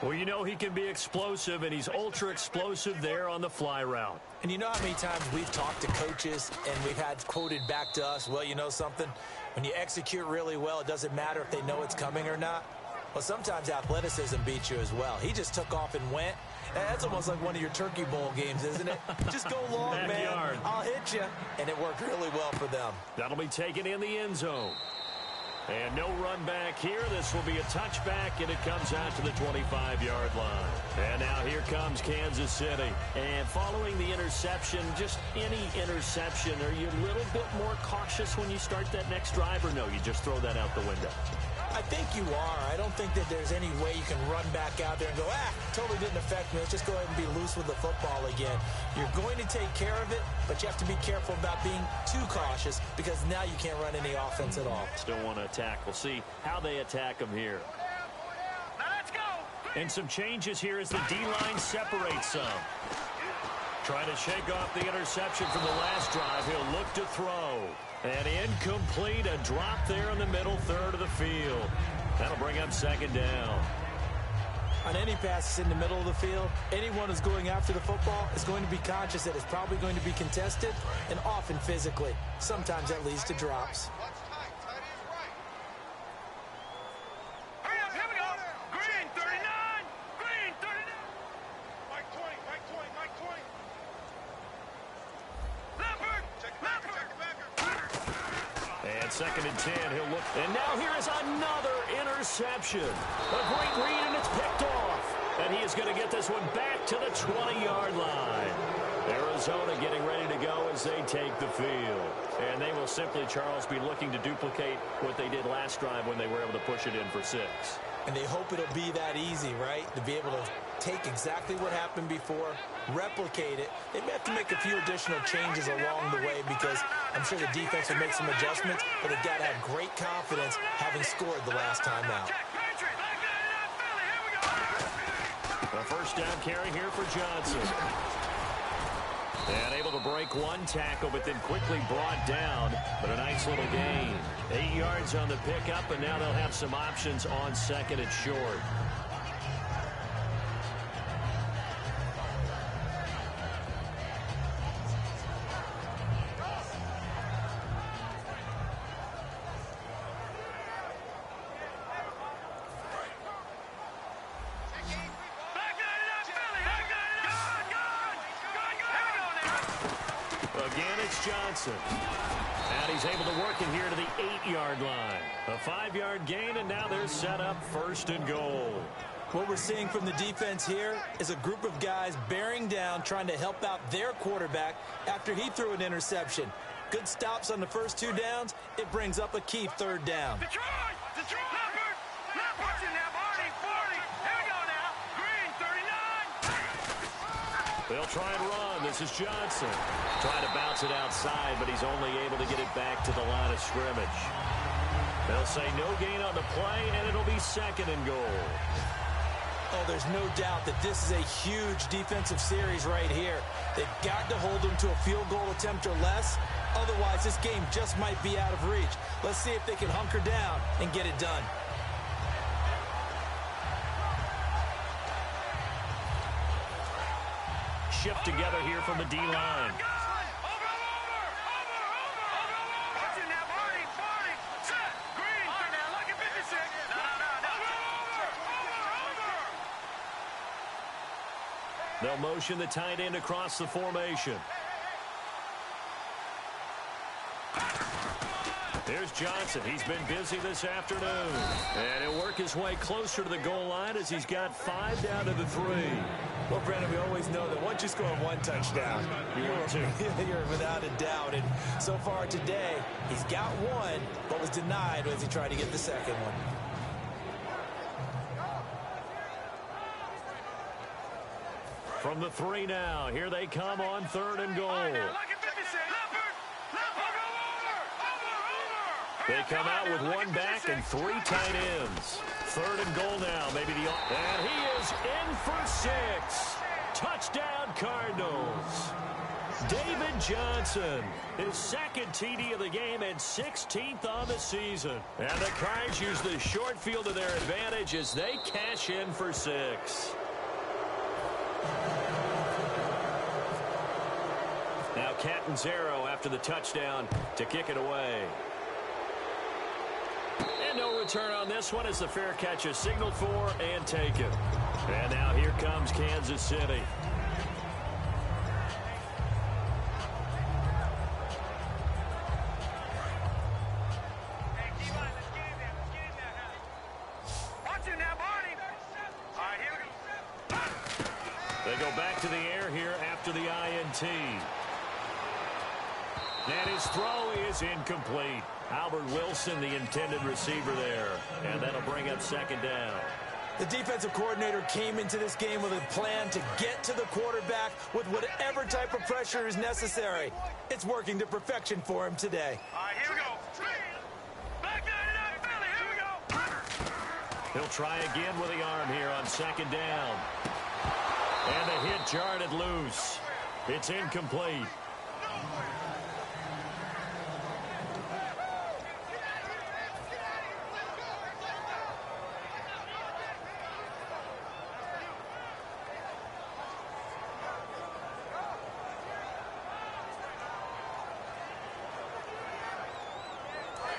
Well, you know he can be explosive, and he's ultra-explosive there on the fly route. And you know how many times we've talked to coaches and we've had quoted back to us, well, you know something? When you execute really well, it doesn't matter if they know it's coming or not. Well, sometimes athleticism beats you as well. He just took off and went. That's almost like one of your Turkey Bowl games, isn't it? Just go long, man. I'll hit you. And it worked really well for them. That'll be taken in the end zone. And no run back here. This will be a touchback, and it comes out to the 25-yard line. And now here comes Kansas City. And following the interception, just any interception, are you a little bit more cautious when you start that next drive, or no, you just throw that out the window? I think you are. I don't think that there's any way you can run back out there and go, totally didn't affect me. Let's just go ahead and be loose with the football again. You're going to take care of it, but you have to be careful about being too cautious because now you can't run any offense at all. Still want to attack. We'll see how they attack them here. Now let's go! And some changes here as the D-line separates some. Trying to shake off the interception from the last drive. He'll look to throw. And incomplete, a drop there in the middle third of the field. That'll bring up second down. On any passes in the middle of the field, anyone who's going after the football is going to be conscious that it's probably going to be contested and often physically. Sometimes that leads to drops. Hurry up, here we go! Green 39! Green 39! Mike 20, Mike 20, Mike 20! Leopard! Leopard! And second and 10, he'll look. And now here is another interception. A great read, and it's picked off. And he is going to get this one back to the 20-yard line. Arizona getting ready to go as they take the field. And they will simply, Charles, be looking to duplicate what they did last drive when they were able to push it in for 6. And they hope it'll be that easy, right? To be able to take exactly what happened before, replicate it. They may have to make a few additional changes along the way because I'm sure the defense will make some adjustments, but they've got to have great confidence having scored the last time out. A first down carry here for Johnson. And able to break one tackle, but then quickly brought down. But a nice little gain. 8 yards on the pickup, and now they'll have some options on second and short. Johnson. And he's able to work it here to the 8-yard line. A 5-yard gain, and now they're set up first and goal. What we're seeing from the defense here is a group of guys bearing down, trying to help out their quarterback after he threw an interception. Good stops on the first 2 downs. It brings up a key third down. Detroit! Detroit! Leopard! Leopard's in there, Barney, 40. Here we go now. Green 39. They'll try and run. This is Johnson. Trying to bounce it outside, but he's only able to get it back to the line of scrimmage. They'll say no gain on the play, and it'll be 2nd and goal. Oh, there's no doubt that this is a huge defensive series right here. They've got to hold them to a field goal attempt or less. Otherwise, this game just might be out of reach. Let's see if they can hunker down and get it done. Shift together here from the D-line. They'll motion the tight end across the formation. Here's Johnson. He's been busy this afternoon. And he'll work his way closer to the goal line as he's got 5 down to the 3. Well, Brandon, we always know that once you score 1 touchdown, you're without a doubt. And so far today, he's got 1, but was denied as he tried to get the second one. From the 3 now, here they come on 3rd and goal. They come out with 1 back and 3 tight ends. 3rd and goal now, maybe the... And he is in for 6. Touchdown, Cardinals. David Johnson, his 2nd TD of the game and 16th on the season. And the Cards use the short field to their advantage as they cash in for 6. Now Catanzaro after the touchdown to kick it away. And no return on this one as the fair catch is signaled for and taken. And now here comes Kansas City. They go back to the air here after the INT. And his throw is incomplete. Albert Wilson, the intended receiver there. And that'll bring up 2nd down. The defensive coordinator came into this game with a plan to get to the quarterback with whatever type of pressure is necessary. It's working to perfection for him today. All right, here we go. Back down, Philly, here we go. He'll try again with the arm here on 2nd down. And the hit jarred it loose. It's incomplete.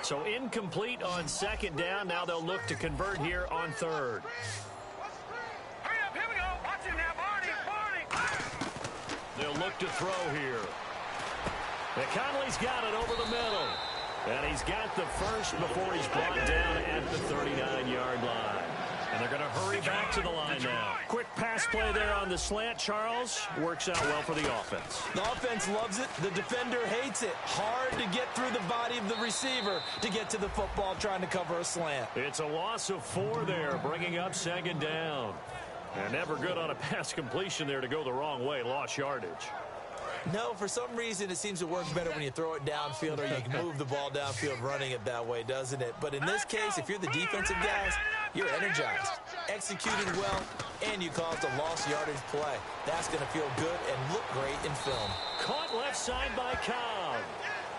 So incomplete on 2nd down. Now they'll look to convert here on 3rd. Hurry up, here we go. Watch him now, Barney. They'll look to throw here. And Conley's got it over the middle. And he's got the first before he's brought down at the 39-yard line. And they're going to hurry back to the line now. Quick pass play there on the slant, Charles. Works out well for the offense. The offense loves it. The defender hates it. Hard to get through the body of the receiver to get to the football trying to cover a slant. It's a loss of 4 there, bringing up 2nd down. And never good on a pass completion there to go the wrong way. Lost yardage. No, for some reason it seems to work better when you throw it downfield or you can move the ball downfield running it that way, doesn't it? But in this case, if you're the defensive guys, you're energized, executed well, and you caused a lost yardage play. That's going to feel good and look great in film. Caught left side by Cobb.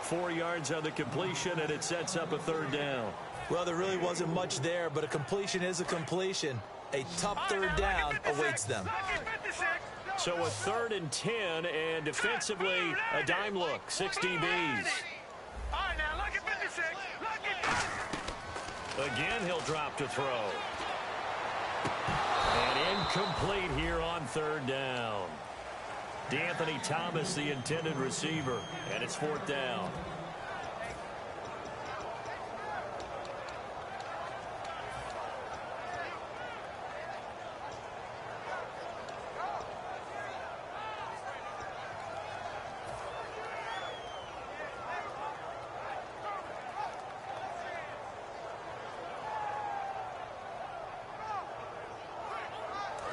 4 yards on the completion, and it sets up a 3rd down. Well, there really wasn't much there, but a completion is a completion. A tough 3rd down awaits them. So a 3rd and 10, and defensively, a dime look, 6 DBs. All right, now, look at 56. Again, he'll drop to throw. And incomplete here on 3rd down. D'Anthony Thomas, the intended receiver, and it's 4th down.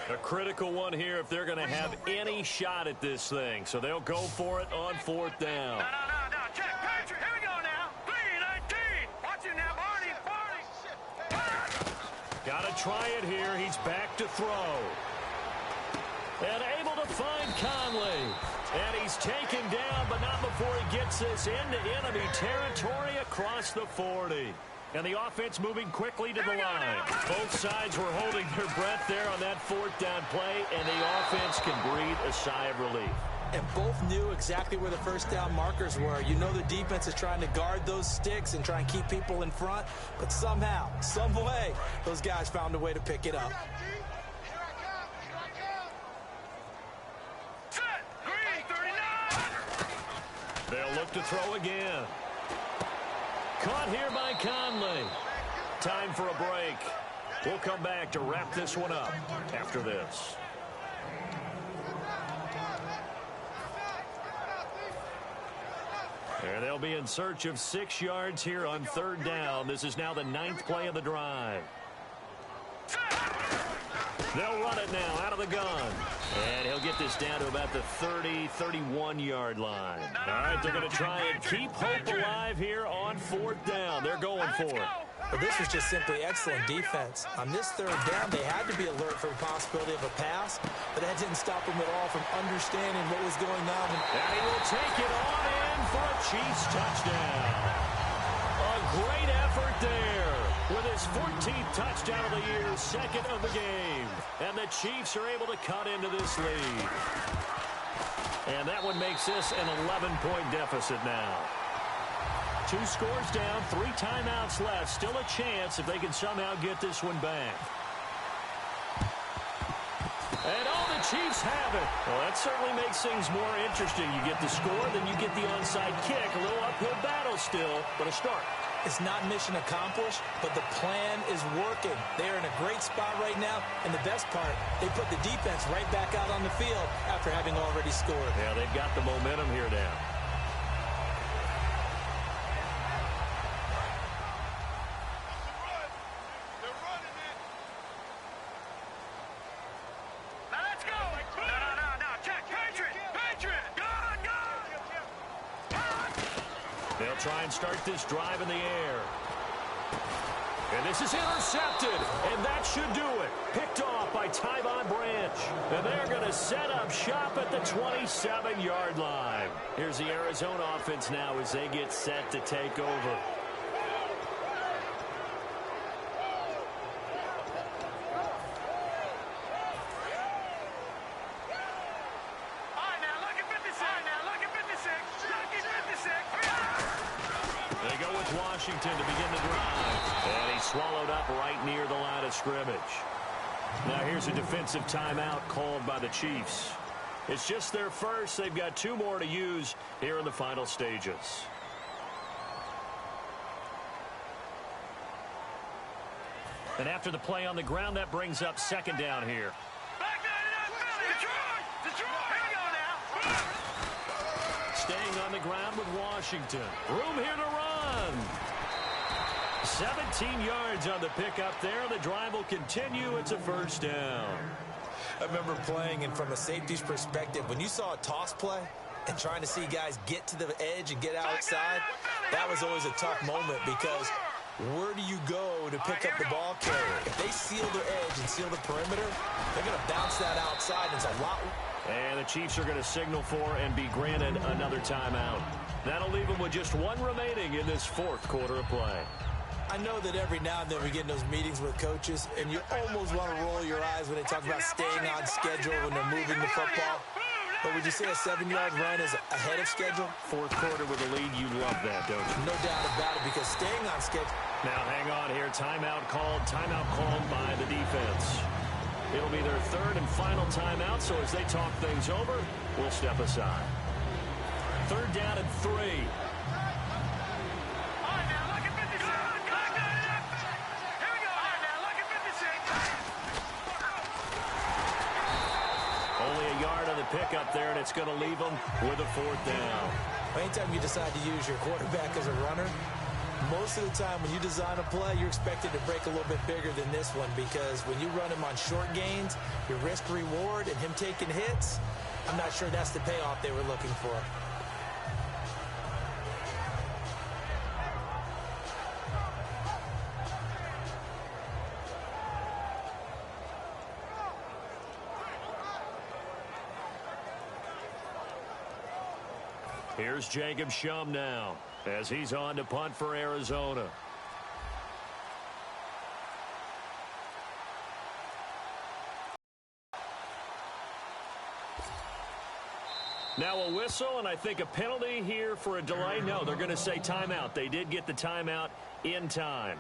A critical one here if they're going to have any shot at this thing. So they'll go for it on 4th down. No. Check, Patrick. Here we go now. 3-19. Watch it now, Barney. Gotta try it here. He's back to throw. And able to find Conley. And he's taken down, but not before he gets this into enemy territory across the 40. And the offense moving quickly to the line. Both sides were holding their breath there on that fourth down play, and the offense can breathe a sigh of relief. And both knew exactly where the first down markers were. You know the defense is trying to guard those sticks and try and keep people in front, but somehow, some way, those guys found a way to pick it up. They'll look to throw again. Caught here by Conley. Time for a break. We'll come back to wrap this one up after this. And they'll be in search of 6 yards here on third down. This is now the 9th play of the drive. They'll run it now out of the gun. And he'll get this down to about the 30, 31-yard line. All right, they're going to try and keep hope alive here on fourth down. They're going for it. Well, this was just simply excellent defense. On this third down, they had to be alert for the possibility of a pass, but that didn't stop them at all from understanding what was going on. And he will take it on in for a Chiefs touchdown. A great effort there with his 14th touchdown of the year, second of the game. And the Chiefs are able to cut into this lead. And that one makes this an 11-point deficit now. 2 scores down, 3 timeouts left. Still a chance if they can somehow get this one back. And the Chiefs have it. Well, that certainly makes things more interesting. You get the score, then you get the onside kick. A little uphill battle still, but a start. It's not mission accomplished, but the plan is working. They're in a great spot right now, and the best part, they put the defense right back out on the field after having already scored. Yeah, they've got the momentum here now. They'll try and start this drive in the air. And this is intercepted, and that should do it. Picked off by Tyvon Branch. And they're going to set up shop at the 27-yard line. Here's the Arizona offense now as they get set to take over. Washington to begin the drive. And he's swallowed up right near the line of scrimmage. Now here's a defensive timeout called by the Chiefs. It's just their first. They've got 2 more to use here in the final stages. And after the play on the ground, that brings up second down here. Staying on the ground with Washington. Room here to run. 17 yards on the pickup there. The drive will continue. It's a first down. I remember playing, and from a safety's perspective, when you saw a toss play and trying to see guys get to the edge and get outside, that was always a tough moment because where do you go to pick up the ball carrier? If they seal their edge and seal the perimeter, they're going to bounce that outside. It's a lot. And the Chiefs are going to signal for and be granted another timeout. That'll leave them with just 1 remaining in this fourth quarter of play. I know that every now and then we get in those meetings with coaches, and you almost want to roll your eyes when they talk about staying on schedule when they're moving the football. But would you say a 7-yard run is ahead of schedule? Fourth quarter with the lead, you love that, don't you? No doubt about it, because staying on schedule. Now hang on here. Timeout called by the defense. It'll be their 3rd and final timeout, so as they talk things over, we'll step aside. 3rd down and 3. Only a yard on the pickup there, and it's going to leave them with a 4th down. Anytime you decide to use your quarterback as a runner, most of the time when you design a play, you're expected to break a little bit bigger than this one, because when you run him on short gains, your risk-reward and him taking hits, I'm not sure that's the payoff they were looking for. Here's Jacob Shum now as he's on to punt for Arizona. Now a whistle, and I think a penalty here for a delay. No, they're going to say timeout. They did get the timeout in time.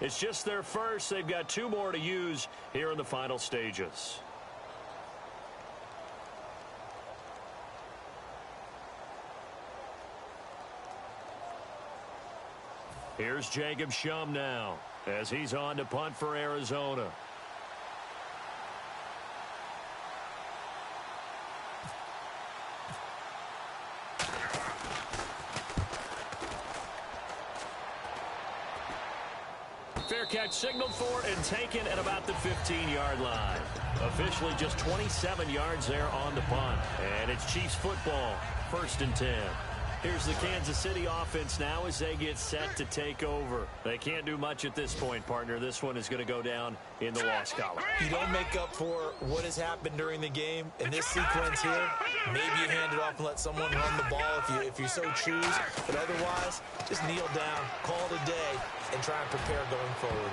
It's just their first. They've got 2 more to use here in the final stages. Here's Jacob Shum now as he's on to punt for Arizona. Fair catch signaled for and taken at about the 15-yard line. Officially just 27 yards there on the punt. And it's Chiefs football, 1st and 10. Here's the Kansas City offense now as they get set to take over. They can't do much at this point, partner. This one is going to go down in the loss column. You don't make up for what has happened during the game. In this sequence here, maybe you hand it off and let someone run the ball if you so choose. But otherwise, just kneel down, call it a day, and try and prepare going forward.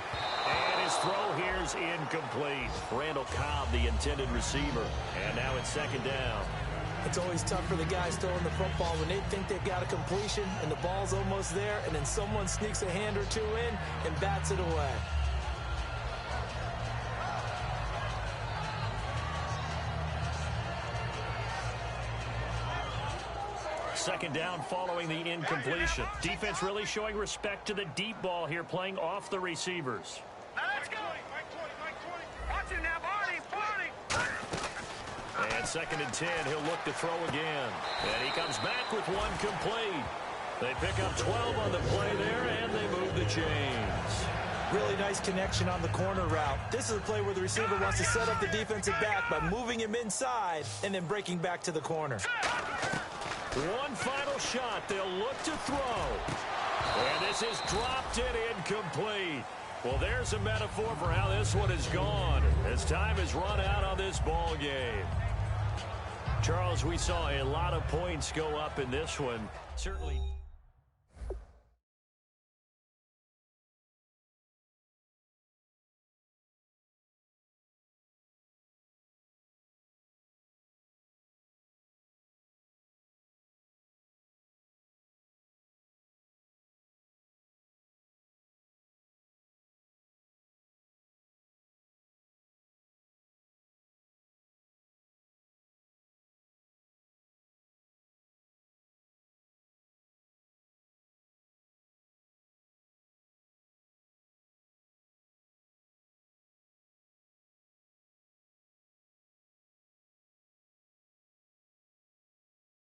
And his throw here's incomplete. Randall Cobb, the intended receiver. And now it's 2nd down. It's always tough for the guys throwing the football when they think they've got a completion and the ball's almost there, and then someone sneaks a hand or 2 in and bats it away. Second down following the incompletion. Defense really showing respect to the deep ball here, playing off the receivers. Now let's go. Watch him now, Barney. And 2nd and 10, he'll look to throw again. And he comes back with 1 complete. They pick up 12 on the play there, and they move the chains. Really nice connection on the corner route. This is a play where the receiver wants to set up the defensive back by moving him inside and then breaking back to the corner. One final shot. They'll look to throw. And this is dropped and incomplete. Well, there's a metaphor for how this one is gone as time has run out on this ball game. Charles, we saw a lot of points go up in this one. Certainly.